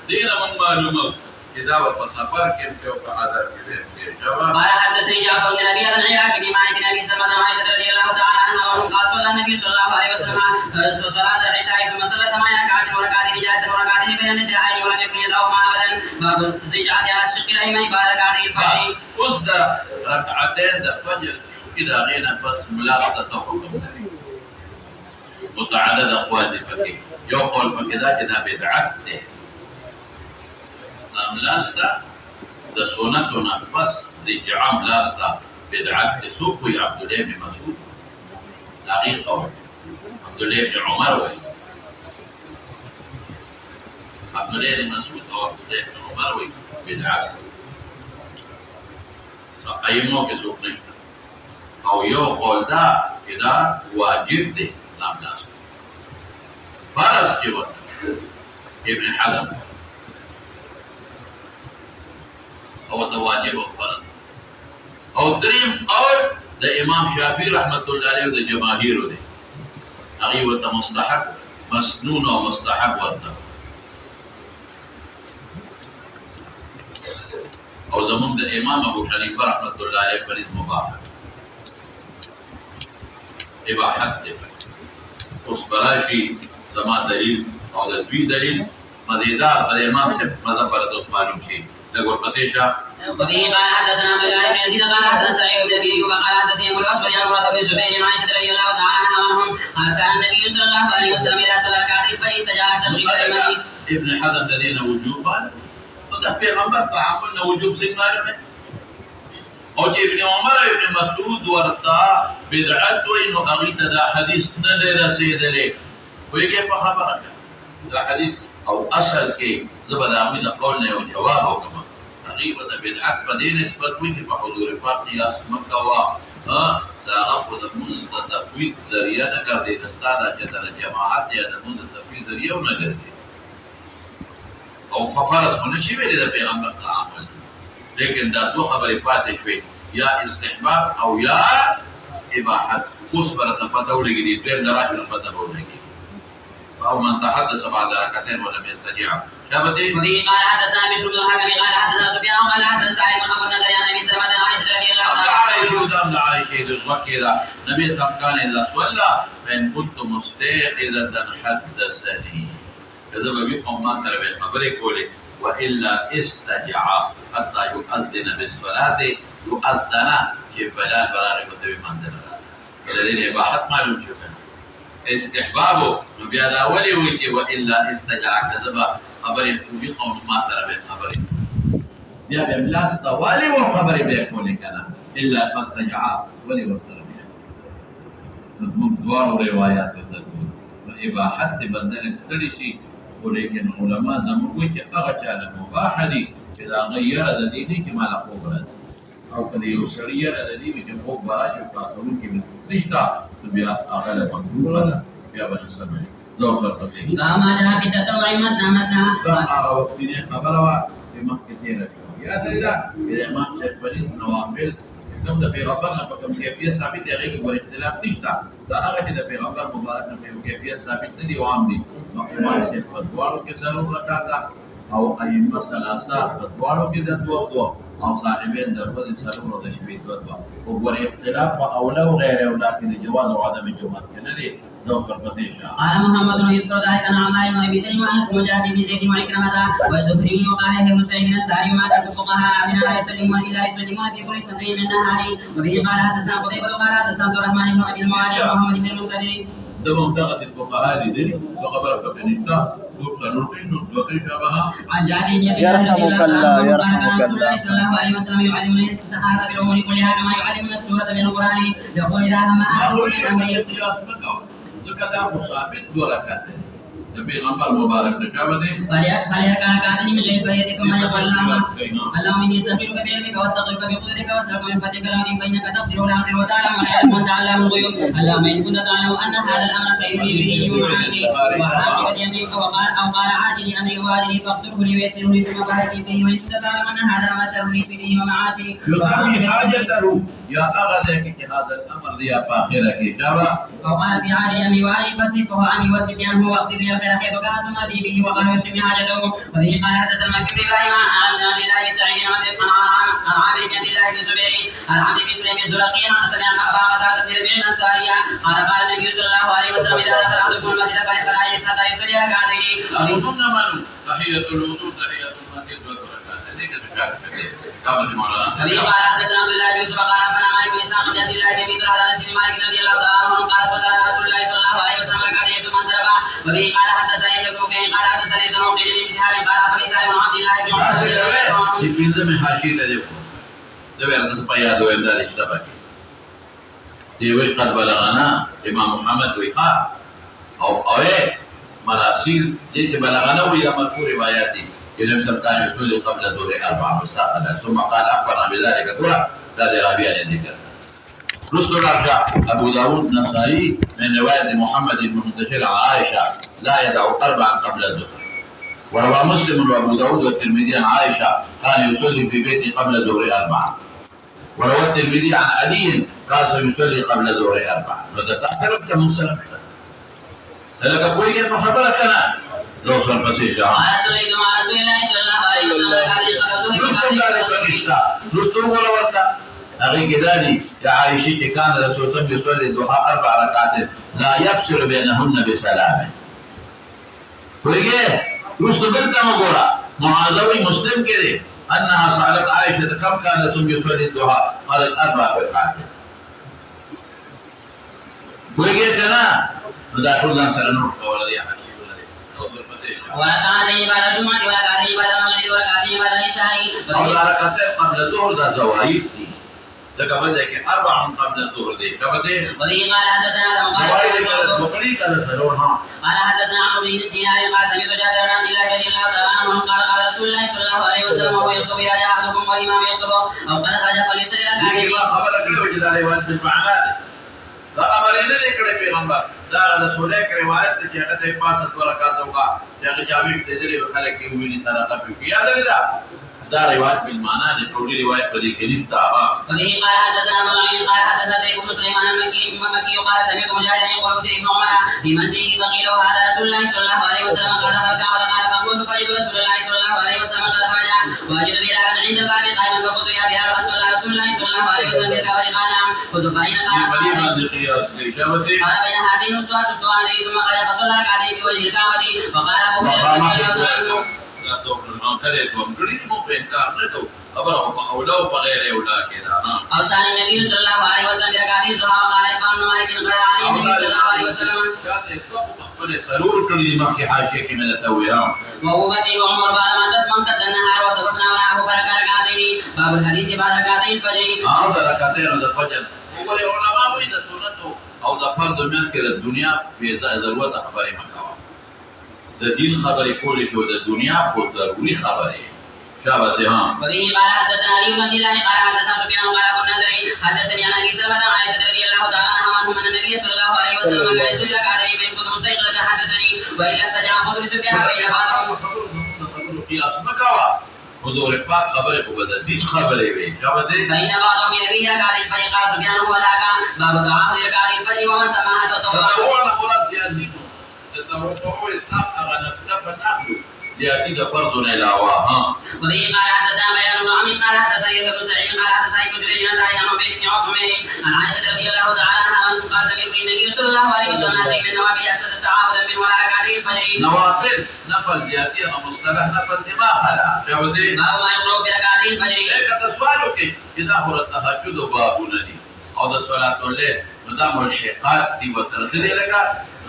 دينا من معلومه كتابة السفر كيف يوقع هذا قال حدثني جعفر بن ابي العراقي بن مالك بن ابي سلمة عن عائشة رضي الله تعالى عنها قال صلى النبي صلى الله عليه وسلم صلاة العشاء ثم صلى 8 ركعات وركعتين جالسا وركعتين بين النداءين ولم يكن يدعوهما ابدا باب الضجعة على الشق الايمن بعد ركعتي الفجر. وصل ركعتين الفجر كده غينا بس ملاحظة حكم متعدد اقوال الفقيه يقول فكذا كده بدعته ملاستا ده سنتنا بس زجعة ملاستا بدعت سوق يا عبد الله بن مسعود دقيق قول عبد الله بن عمر عبد الله بن مسعود او عبد الله بن عمر بدعت فأيمو كسوق نشتا او يقول ده كده واجب ده لا ملاستا فرس جوات ابن حزم او واجب او فرض او دريم قول ده امام شافعي رحمه الله عليه وده جماهيره ده اغي وده مستحب مسنون ومستحب وده او زمون ده امام ابو حنيفه رحمه الله عليه فريد مباح اباحت ده اس براشي زما دليل او ده دوی دلیل مزیدار پر امام سے مذهب پر دوست معلوم شي نقول قصيشة وبه قال حدثنا عبد الله بن يزيد قال حدثنا سعيد بن ابي وقال حدثني ابو الاسود عن عروه بن الزبير عن عائشه رضي الله تعالى عنها عنهم قال كان النبي صلى الله عليه وسلم اذا صلى ركعتين فاستجاب شرق الايمن. ابن حزم لدينا وجوبا وده في غمر تعاملنا وجوب سيدنا او ابن عمر ابن مسعود ورطا بدعت وانه اغيت ده حديث ندر سيد لي ويجي فخبرك ده حديث او اصل كي زبدا من قولنا وجواب او كما غيبة بدعت بدين نسبت وجه بحضور قياس مكة ها دا اخذ من تفويض ذريعه کر دے استاد جدل جماعت یا من تفويض ذریعہ نہ کر دے او ففرض منشي ویل د پیغمبر تعامل لیکن دا دو خبرې پاتې شوې یا استحباب او یا اباحت اوس پر پته ولګي دې دراجه پته ولګي او من تحدث بعد ركعتين ولم يستجيب شابتي وبه قال حدثنا بشر بن الحكم قال حدثنا سفيان قال حدثنا سالم بن ابو النضر عن ابي سلمة عن عائشة رضي الله تعالى عائشة الوكيلة نبي سبقان إلا صلى فإن كنت مستيقظة حدثني إذا بيكم ما سر بخبرك قولي وإلا استجع حتى يؤذن بالصلاة يؤذن كيف بلال براري وتبي مندنا الذين إباحت معلوم شوفنا استحبابه نبي هذا ولي ويتي وإلا استجع كذبا خبري بيقوم ما سر بخبري يا بملاس طوالي والخبري بيكون كنا إلا فاستجع ولي وصل بها مضمون دوار روايات التدبير وإباحت بدل استرشي ولكن علماء زموږ چې هغه چاله مباح دي اذا غیر د دې کې مال خوب راځي او کله یو سړی د دې چې خوب براشي تاسو کې نشته بیا هغه له مکروه ده بیا به سمې لو فرقسي ما جاء في التطوع متنا دا هغه وخت نه خبره وا چې مخکې تیر یا درې دا امام شیخ ولی نوافل کوم د پیغمبر نه په کوم کیفیت ثابت هغه کې ور اختلاف نشته دا هغه چې د پیغمبر مبارک نه په کیفیت ثابت دي او عام دي امام شیخ په دوارو کې ضرور راکاته او ائمه ثلاثه په دوارو کې د دوه او صاحبین د ورځې ضرور د شپې دوه او ور اختلاف او لو غیر او لكن جواز او عدم الجواز کنه دي دو فرقسي شاء قال محمد بن يذكر ذلك عن عمار بن ابي تميم وانس مجاهد بن زيد وعكرمه والزهري وقال ابن سعيد الانصاري ما ترك الفقهاء من لا يسلمون الا يسلمون في كل سنتين من النهار وبه قال حدثنا قتيبة وقال حدثنا عبد الرحمن بن ابي المعالي ومحمد بن المنكدر دمهم دغت الفقهاء دي وقبل كبنيتا عن جابر بن عبد الله رضي الله عنه قال كان رسول الله صلى الله عليه وسلم يعلمنا الصحابه بالامور كلها كما يعلمنا السوره من القران يقول اذا هم احدكم بالامر زكاه ثابت دو ركعات پیغمبر مبارک نے کیا بنے فليركعتين من غير فريضكم من يقول اللهم اني استغفرك بعلمك واستغفرك بقدرتك واسالك من فضلك العظيم فانك تقدر ولا اقدر وتعلم وانت علام الغيوب. اللهم ان كنت تعلم ان هذا الامر خير لي في ديني ومعاشي وعاقبه امري قال عاجل امري واجلي فاقدره لي ويسره لي ثم بارك فيه. وان كنت تعلم ان هذا الامر شر لي في ديني ومعاشي يقضي حاجته يا اغلى هذا الامر ذي باخرك جبا. وقال في عاجل امري واجلي فاصرفه عني واصرف عنه واقدر لي الخير حيث كانت تمادي به وقال يسلم حاجته. وبه قال حدثنا المكي بن ابراهيم عن عبد الله سعيد عن عامر بن عبد الله بن الزبير عن عبد بن سليم الزرقي عن حسن عن ابا قتاده بن ربيع الانصاري قال قال النبي صلى الله عليه وسلم اذا دخل احدكم المسجد فلا يجلس حتى يصلي ركعتين. تحية الوضوء تحية المسجد والبركات هذيك تشارك قبل مولانا. وبه قال حدثنا عبد الله بن يوسف قال عن مالك بن اسحاق بن عبد الله بن ابي طلحه عن انس بن مالك رضي الله تعالى عنه قال صلى رسول الله صلى الله عليه وسلم ركعتين ثم انصرف. وبه قال حدثنا ابن كوكين قال حدثني سنوق بن شهاب قال فليس بن عبد الله بن عمر يمكن زمن حاشية اليوم ده أرد بياد وين ذلك اشتبك ديوي قد بلغنا إمام محمد ويقال أو إيه مراسيل جيت بلغنا وإلى مرفوع رواياتي إذا سبتان يصلي قبل دور 4 مساء ثم قال أخبرنا بذلك ترى لا رابيا ذكر رسل رجع أبو داود النسائي من رواية محمد بن منتشر عن عائشة لا يدع 4 قبل الظهر. وروى مسلم وأبو داود والترمذي عن عائشة كان يصلي في بيته قبل دور 4. وروى الترمذي عن علي كان يصلي قبل دور 4. فتتأثر بتمسلم لك أقول لك محبرك أنا لو صار بسيطة قال صليت مع رسول الله صلى الله عليه وسلم رسل ذلك رسل ولا ورد أخي كذلك عائشة كان رسول الله يصلي الضحى 4 ركعات لا يفصل بينهن بسلام. ويجي رسل بنت مقولة معاذوي مسلم كذا أنها سألت عائشة كم كان ثم يصلي الضحى قالت 4 ركعات. ويجي كنا ندخل لنا سرنور ولا يحشي ولا تعالي بعد الجمعة ولا تعالي بعد المغرب ولا تعالي بعد العشاء. أو ركعتين قبل الظهر ذا زوايد لك بدك 4 قبل الظهر دي كبدي. وبه قال حدثنا قال حدثنا عمرو بن دينار قال سمعت جابر بن عبد الله رضي الله تعالى عنه قال رسول الله صلى الله عليه وسلم وهو يخطب اذا جاء احدكم والامام يخطب او قد خرج فليصلي ركعتين. خبرك لو جداري وانت بالمعنى لا امرين لك پیغمبر دا رسول الله روایت چې هغه ته پاسه ورکاتو کا چې جابر دې دې خلک یې ویلي طریقه په یاد لري دا روایت بالمعنى دي ټولي روایت په دې کې نشته. وبه قال حدثنا ابن قال حدثنا زيد بن سليمان المكي قال سمعت مجاهد يقول ابن عمر في منزله فقيل هذا رسول الله صلى الله عليه وسلم قال فرجع قال فقلت فجد رسول الله صلى الله عليه وسلم قد فرجع واجد بلال عند باب قائما فقلت يا بلال رسول الله صلى الله عليه وسلم قال نعم قلت فاين قال بين هذه النسوات الدعاء ثم قال فصلى ركعتين في وجه الكعبه وقال ابو هريره أوصاني النبي صلى الله عليه وسلم بركعتين الضحى قال إمام مالك قال عليه النبي صلى الله عليه وسلم وأبوبكر وعمر بعد ما امتد النهار وسبقنا معه فركع ركعتين. باب الحديث بعد ركعتي الفجر. هذا ركعتين الفجر هو العلماء إذا سنته أو ذا فرض يذكر الدنيا في ذروة خبر مكة د دین خبرې کولې شو د دنیا خو ضروري خبرې شابه سهام. وبه قال حدثنا علي بن عبد الله قال حدثنا سفيان قال ابو النضر حدثني عن ابي سلمة عن عائشة رضي الله تعالى عنها ان النبي صلى الله عليه وسلم قال يصلي ركعتين فان كنت مستيقظا حدثني والا استجاب خذ سفيان بين بعضهم قياس مکوا حضور پاک خبرې کو بد دین خبرې وي شابه دې بين بعضهم يبي ركعتين فيقال سفيان هو ذاك باب دعاء ركعتين فجر ومن سماها تطوع نقولات زيادين تطوع الصف نفل ناخذ زيادين فرض علاوه ها. وبه قال حدثنا بيان بن عمرو قال حدثني ابن سعيد قال حدثني ابن جرير عن عائشة بن عن عائشة رضي الله تعالى عنها ان قال سمعت النبي صلى الله عليه وسلم ناسي من النوافل اشد تعاودا من ولا ركعتين الفجر. نوافل نفل زيادين ومصطلح نفل دماغ شاودي باب ما يقرأ في ركعتين الفجر. هيك تسوالو کې اذا هو التهجد بابونه دي او د صلاه الليل نظام الشقات دي وترسل لك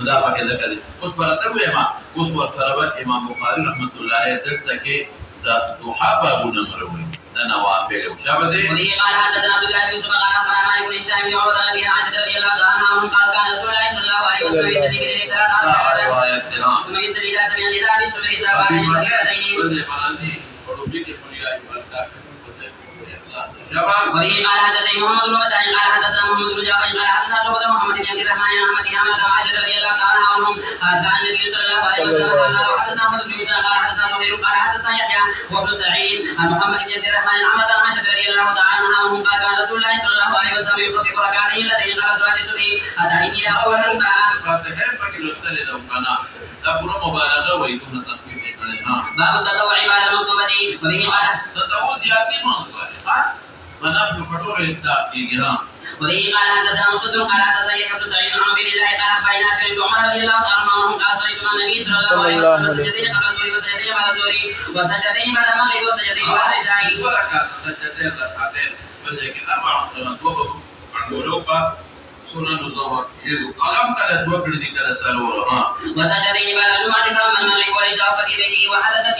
دا پکې ذکر دي. اوس ورته وایم اوس ورته امام بخاری رحمت الله علیه دلته کې د ضحى بابونه مروي د نوافل او شابه دي. وبه قال حدثنا عبد الله بن يوسف قال اخبرنا مالك بن هشام بن عروه عن عائشه رضي الله عنها قال كان رسول الله صلى الله عليه وسلم يستدل إليه ثلاث روايات كلام ثم يستدل إلى سبيل النداء بالسبع إسراء أبي بعد مكان الكتابين. بدي بلدي ولو شباب وبه قال حدثني محمد بن بشار قال حدثنا محمد بن جعفر قال حدثنا شعبة محمد بن عبد الرحمن عن أحمد بن عائشة رضي الله تعالى عنهم قال كان النبي صلى الله عليه وسلم قال حدثنا محمد بن يوسف قال حدثنا زهير قال حدثنا يحيى وابن سعيد عن محمد بن عبد الرحمن عن عمرو بن عائشة رضي الله تعالى عنهم قال كان رسول الله صلى الله عليه وسلم يخفف ركعتين اللتين قبل صلاة الصبح حتى إني لا أقول الماء. فاتحين فكيلوستر لو كان تقول مبالغة ويكون تطبيق باب التطوع بعد المكتوبة. وبه قال تطوع زيادة ما ونفل فطور التأكيد وبه قال حدثنا مسدد قال حدثنا يحيى بن سعيد عن عبيد الله قال اخبرنا ابن عمر رضي الله تعالى عنه قال صليت مع النبي صلى الله عليه وسلم سجدتين قبل الظهر وسجدتين بعد الظهر وسجدتين بعد المغرب وسجدتين بعد العشاء. وركعت سجدتين ركعتين فذلك 4 سنوات وعلوبة سنن الظهر قلم كانت وقت ذيك السلورة وسجدتين بعد الجمعة فأما المغرب والعشاء ففي بيته وحدثت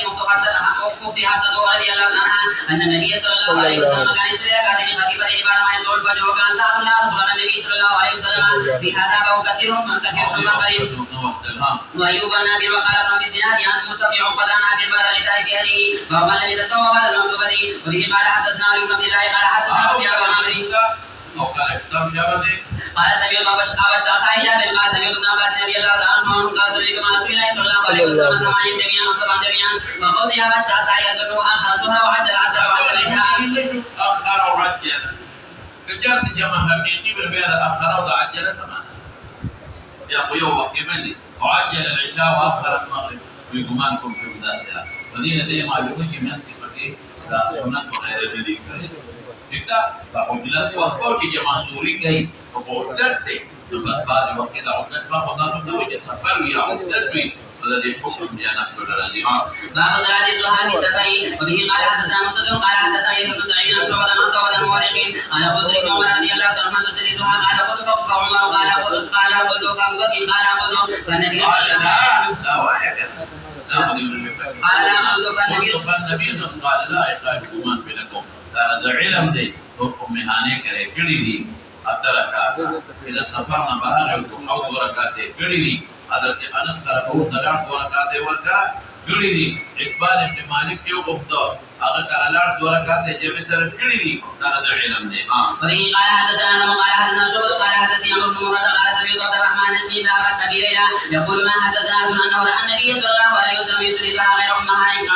أختي حفصة رضي الله عنها أن النبي صلى الله عليه وسلم كان يصلي ركعتين خفيفتين بعد ما يطلع الفجر وكان سعد لا يدخل النبي صلى الله عليه وسلم في هذا فهو كثير وأيوب النبي وقال ابن الزناد عن موسى بن عقبة عن عبد بعد العشاء في أهله وهو الذي تطوع بعد المكتوبة. وبه قال حدثنا علي بن عبد الله قال حدثنا أبي عن عمرو أو قال كتاب جابته قال سمعت أبا الشعثاء جابر قال سمعت ابن عباس رضي الله عنه قال سمعت مع رسول الله صلى الله عليه وسلم ثمانية جميعا وسبعا جميعا وقلت يا أبا الشعثاء يدعو أخرجها وعجل العسل وعجل العشاء. أخر وعجل رجعت الجماعة حقيقي بالبيادة أخر وعجل سمانا يا أخوي وقت مني وعجل العشاء وأخر المغرب ويقومانكم في مداسرة مدينة دي معلومة جميعا سيفتي سنة وغير ذلك jika apabila puasa jemaah suri gay kemudian tempat bagi waktu daungan bahwa kalau dia safar ya jadi الذي حكم بأن أكبر الأزمة. باب صلاة الضحى في السفر. وبه قال حدثنا مسدد قال حدثنا يحيى بن سعيد عن شعبة عن طاووس المورقين قال قلت لابن عمر رضي الله عنه من تصلي الضحى قال قلت فعمر قال قلت فأبو بكر قال قلت فالنبي قال لا وهكذا قال قلت فالنبي قال لا يخالفكم بينكم كان ذا علم دي حكم مهانه کرے کڑی دی اترکا اذا سفرنا بهاغه او ورکاته کڑی دی حضرت انس طرفو دلار ورکاته ورکا کڑی دی اقبال ابن مالک کیو وقت هغه کرالار ورکاته جبه سره کڑی دی كان ذا علم دي وبه قال حدثنا قال حدثنا شعبة قال حدثني عمرو بن مرة قال سمعت عبد الرحمن بن ابي ليلى يقول ما حدثنا انه راى النبي صلى الله عليه وسلم يصلي بها غير امهاني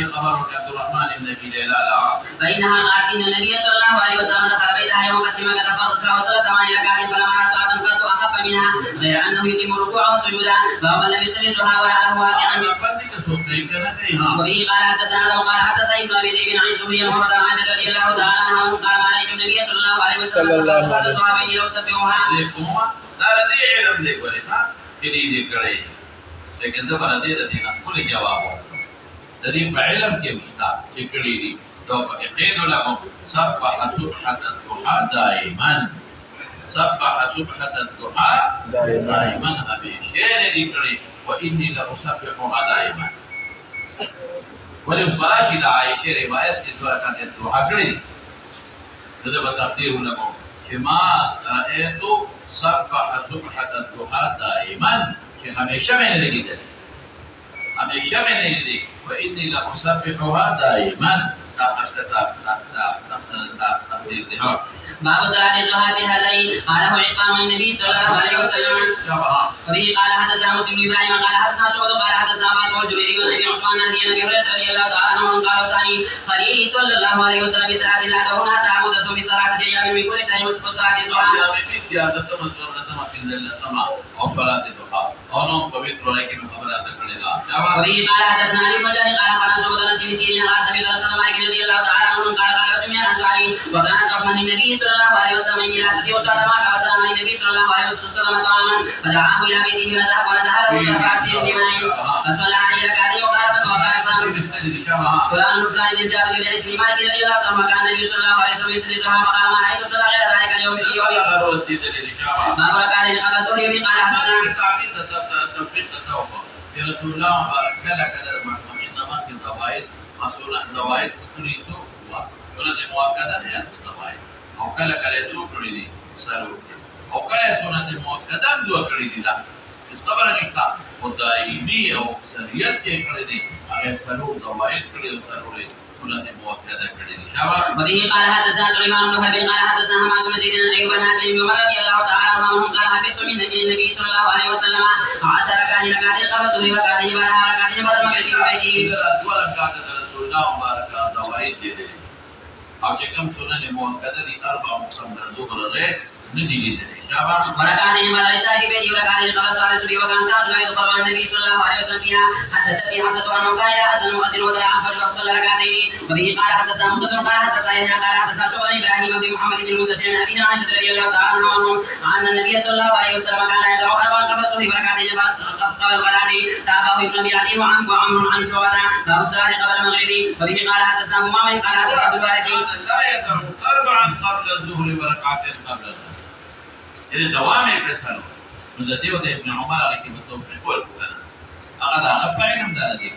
خبرك عبد الرحمن بن ابي ليلى لا فإنها قالت إن النبي صلى الله عليه وسلم دخل بيتها يوم قدم تفرس وصلى 8 ركعات فلما رأى صلاة قد أخف منها غير أنه يتم ركوعه وسجودا فهو الذي يصلي الضحى ورآه واقعا. وبه قال حدثنا قال حدثنا ابن أبي ذئب عن زهري محمد بن عائشة رضي الله تعالى عنها قال ما رأيت النبي صلى الله عليه وسلم قال الصحابين لو سبحوها. لا دي علم دي ورثا كدي كړي لیکن دا باندې د دې نه کولې جواب د دې په علم کې مستا چې کړي دي تو يقين لهم سبح سبحة الضحى دائما سبح سبحة الضحى دائما أبي شير ذكري وإني لأسبحها دائما وليصبراشي لعائشة روايات الدورة الضحى كري هذا بتقدير لكم كما رأيت سبح سبحة الضحى دائما هميشه من لګیدل هميشه من لګیدل واني لاسبحها دائما باب صلاة الضحى في هذين قاله عقام النبي صلى الله عليه وسلم. وبه قال حدثنا مسلم بن ابراهيم قال حدثنا شعبة قال حدثنا عباس والجبيري وابي عثمان عن ابي هريرة رضي الله تعالى عنه قال ثاني خليل صلى الله عليه وسلم بثلاث لا تهون حتى عبد سوء بصلاة ايام من كل شيء وصف صلاة الضحى. او صلاة الضحى او نوم پوتر ہونے کی خبرات کرنے لگا. وبه قال حدثنا علي بن جابر قال قال شعبة عن سيرين قال سمعت رسول الله رضي الله تعالى عنه قال قال رجل من الانصار وكان قبل النبي صلى الله عليه وسلم الى سدي وقال ما قال سلام النبي صلى الله عليه وسلم طعاما فدعاه الى بيته فنزح ونزح فاسر بماء فصلى عليه ركعتين وقال فلان فلان بن جابر بن اسلم مالك رضي الله عنه كان النبي صلى الله عليه وسلم يصلي الضحى فقال ما رايت صلى غير ذلك اليوم في يوم ما ركعتين قبل الظهر قال حدثنا رسول الله كلا كلا ما نما في الضوائد مسؤول عن ضوائد استريتو ولا دي مؤكده هي الضوائد او كلا كلا يدرو كردي سالو او کله سنت مؤکده دوه کړی دي دا خبره نشته او دایمي او اکثریت یې کړی دي هغه څلور دوايت کړی او څلور سنت مؤکده کړی دي شابه. وبه قال حدثنا سليمان بن وهب قال حدثنا حماد بن زيد عن ايوب بن عبد الله رضي الله تعالى عنهم قال حفظت من النبي صلى الله عليه وسلم 10 ركعات قبل وكان بعدها ركعتين بعد المغرب في بيته. دوه رکعات رسول الله مبارک دوايت دي او چې کوم سنن مؤکده دي اربع مقدمه ظهر غیر ندي لیدلې شابه. وركعتين بعد العشاء في بيته وركعتين قبل صلاه الصبح وكان سعد لا يذكر عن النبي صلى الله عليه وسلم فيها حدثتني حفصه انه قال حسن المؤذن ودعا فجر صلى ركعتين. وبه قال حدثنا مسلم قال حدثنا يحيى قال حدثنا شعبة ابراهيم بن محمد بن المنتشر عن ابي عائشه رضي الله تعالى عنهم ان النبي صلى الله عليه وسلم كان يدعو اربعا قبل الظهر وركعتين قبل الغداء. تابعه ابن ابي عدي وعمر عن شعبة باب الصلاه قبل المغرب. وبه قال حدثنا ابو معمر قال حدثنا عبد الوارث لا يدعو اربعا قبل الظهر وركعتين قبل الظهر إذا دوام يكسروا نزديه ده ابن عمر على كي بتوفيق والكلام أقعد أقبل هم ده دي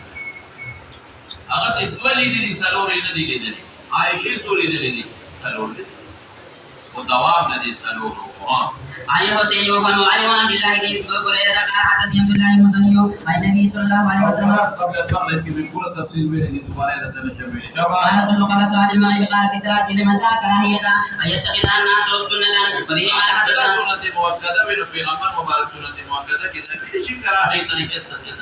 أقعد تولي دي سلوري ندي لدي عايشين سوري دي سلوري ودوام ندي سلوري عن الحسين وهو علي بن عبد الله بن بريدة قال حدثني عبد الله المدني عن النبي صلى الله عليه وسلم قبل الصلاة كي بيقول التفسير بين دي دوباره ده تمشي شباب قال صلى قبل صلاة المغرب قال في الثلاث لمن شاء كراهية أن يتخذ الناس سنة. وبه قال حدثنا سنة مؤكدة من پیغمبر مبارک سنة مؤكدة كي نبي شي كراهية ان يتخذ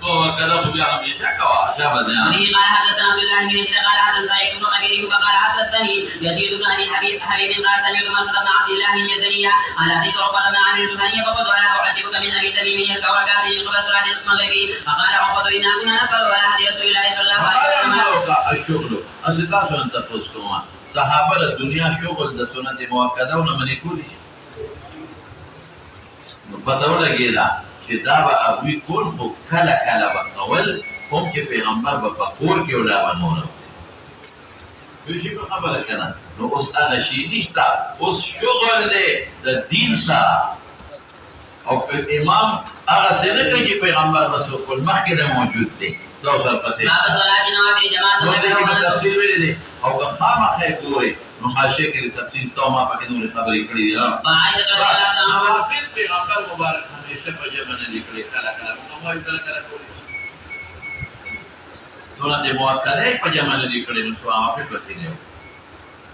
تو كذا خو بیا همیشه کوا شابه ده. وبه قال حدثنا عبد الله بن يزيد قال حدثنا سعيد بن ابي وقال حدثني يزيد بن ابي حبيب قال سمعت مسعود بن عبد الله اليزني على ذكر قدم عن الجهني فقلت ولا اعجبك من ابي تميم يركع ركعتين قبل صلاه المغرب فقال عقبه انا كنا نفعل ولا هدي رسول الله صلى الله عليه وسلم. الشغل اصدقاء انت تقصوا صحابه الدنيا شغل د سنت مؤکده او نه منې کولی پته ولګېده چې دا به ابوی کول خو کله کله به کول هم چې پیغمبر به په کور کې ولاړونه وي شي په خبره که نه نو اوس هغه شي نشته اوس شغل دی د دین سره او امام هغه څه نه کوي چې پیغمبر به څوک کول مخکې نه موجود دی دا اوس ورپسې نو دې کې به تفصیل ویلی دی او که خامخا یې ګورې نو حاشیه کې د تفصیل تا ما پکې نورې خبرې کړي دي نو پیغمبر مبارک همیشه په جمع نه دي کړي کله کله نو وایي کله کله کولی سنت مؤکده یې په جمع نه دي کړي نو څو عوافق وسیلې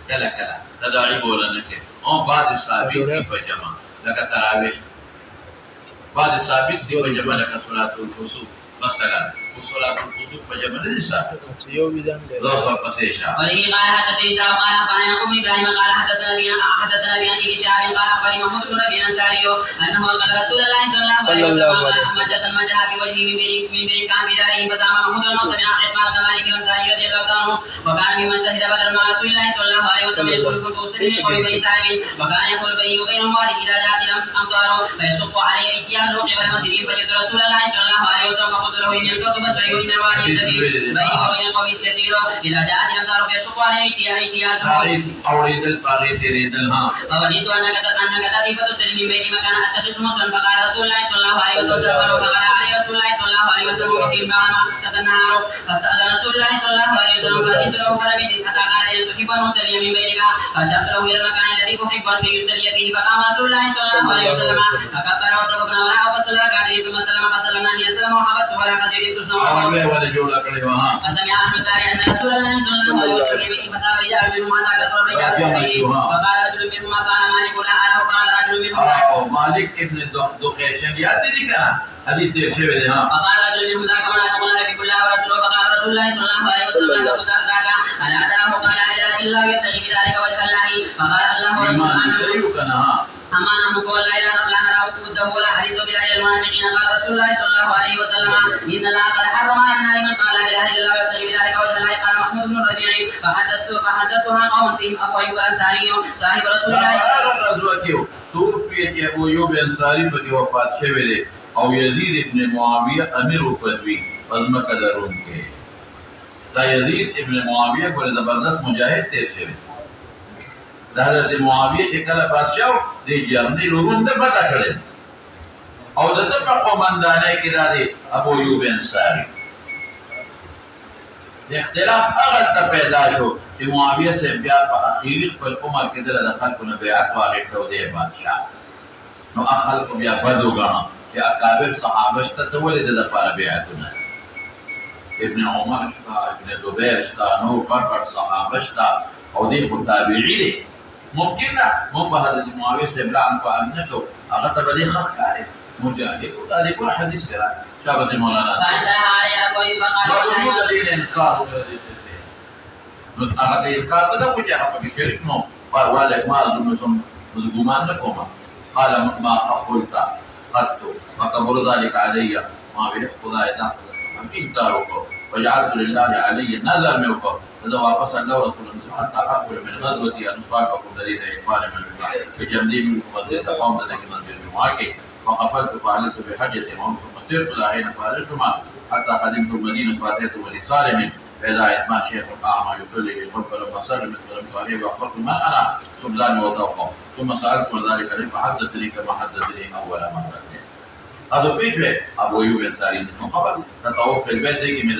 کله کله تداعي بوله نه کوي او بعضې ثابت دي په جمع لکه تراویح بعضې ثابت دي په جمع لکه صلات الکسوف مثلا وصلات الكسوف فجمع النساء لا صار قسيشا. ولكن قال حدثني شعب قال أخبرنا يعقوب بن إبراهيم قال حدثنا بي عن ابي شعب قال أخبرني محمود بن ربيع الأنصاري أنه قال رسول الله صلى الله عليه وسلم مجد المجد في وجهه من بين كان في داره فزعم محمود أنه سمع إقبال مالك الأنصاري رضي الله عنه وكان ممن شهد بدر مع رسول الله صلى الله عليه وسلم يقول كنت أسلم قوي بني سالم وكان يقول بيني وبينهم وادي إذا جاءت الأمطار فيشق علي اجتيازه قبل مسجد فجئت رسول الله صلى الله عليه وسلم فقلت له إني أنكرت بصري وإن الوادي الذي بيني وبين القوم يسير إذا جاءت الأمطار فيشق علي اجتيازه أوريدل باغي تريدل ها فوددت أنك تأتي فتسلم من بين مكان أتخذ مصرا فقال رسول الله صلى الله عليه وسلم فقال عليه رسول الله صلى الله عليه وسلم وقيل بعد ما اشتد النهار فاستأذن رسول الله صلى الله عليه وسلم فأتيت له فلم يجلس حتى قال إن تحب أن أصلي من بينك فأشرت له إلى المكان الذي تحب أن يصلي فيه فقام رسول الله صلى الله عليه وسلم فكبر وصفقنا وراءه فصلى ركعتين ثم سلم فسلمنا أن يسلم وحبسته ولا خزير تسمع فسمع أهل الدار أن رسول الله صلى الله عليه وسلم فتاب رجال منهم حتى كثر الرجال فقال رجل منهم ما قال مالك لا أنا وقال رجل منهم مالك ابن دخيشان يأتي لك حديث يكشف ها فقال رجل منهم ذاك من أتقنا في كل ورسوله فقال رسول الله صلى الله عليه وسلم ألا تراه قال لا إله إلا الله يبتغي بذلك وجه الله فقال الله ورسوله أما نحن قول لا إله إلا الله وده ولا حديث بالله المنافقين قال رسول الله صلى الله عليه وسلم إن الله قد حرم على النار من قال لا إله إلا الله يبتغي بذلك وجه الله قال محمود بن الربيع فحدثتها قوم فيهم أبو أيوب الأنصاري صاحب رسول الله توفي أبو أيوب الأنصاري فكي وفات شوه او يزيد ابن معاوية امیر وفتوی ازمکه درون کې دا يزيد ابن معاوية پر زبردست مجاهد تیر شوی دا حضرت معاوية چې کله بادشاہ دی جرمنی لورون د پتا کړل او د په قومندانۍ کې دا دی ابو ایوب انصاری د اختلاف هغه ته پیدا شو چې معاویه صاحب بیا په اخیری خپل عمر کې د خلکو نه بیعت واخیسته او دی بادشاه نو خلکو بیا بد وګڼه چې اکابر صحابه شته ته ولې د لپاره بیعتونه ابن عمر شته ابن زبیر شته نور غټ صحابه شته او دی خو تابعي دی ممکن ده موږ به حضرت معاویه صاحب لعن په امنه کو هغه ته به دې ښه ښکاري مجاهد او دا د ټول حدیث کې راځي شابه مولانا فانتهى عليه ابو ايوب فقال نو دې انکار نو هغه ته انکار ته نه وځي هغه کې شرک نو والد ما ظنكم ګمان نه کوم قال ما قلت قد فقبل ذلك علي ما به خدای دا انکار وکړ وجعلت لله علي نذر مې وکړ دا واپس الله رسول الله حتى اقبل من غزوتي ان صاحبكم دليل اقبال من الله بجمدي من وزيت قوم ذلك من الجمعه فقفلت فعلت بحجة ثم سرت إلى حين فارسهما حتى قدمت المدينة فأتيت بني صالح فإذا إتمان شيخ أعمى يصلي بالحب فلما سلمت فلمت عليه وأخبرت ما أنا سبلان وتوقف ثم سألت ذلك فحدثني كما حدثني أول مرة هذا بيشوي أبو أيوب الأنصاري من خبر تطوف في البيت ديكي من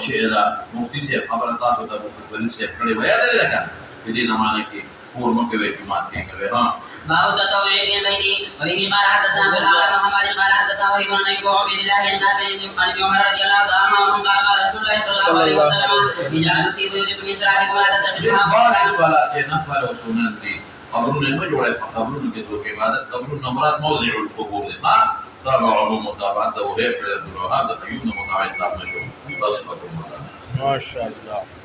شيء إذا مفتي سيف خبر تاسو تبو في البيت سيف كلي ويا ذلك كان بدي زمانه كي پور مکه وی کی مان کې کوي ها باب التطوع في البيت وبه قال حدثنا ابو الاعلى محمد قال حدثنا ابن نبي وعبد الله النافع عن عمر رضي الله تعالى عنه قال رسول الله صلى الله عليه وسلم اجعلوا في بيوتكم من سرعتكم ولا تتخذوها بارش ولا نفل او سنن دي قبرون ما جوړه قبرون کې تو عبادت قبرون مراد موضع القبور دي ها تابع علوم متابعه وهي في الدروها ده يوم متابعه مشهور بس ما شاء الله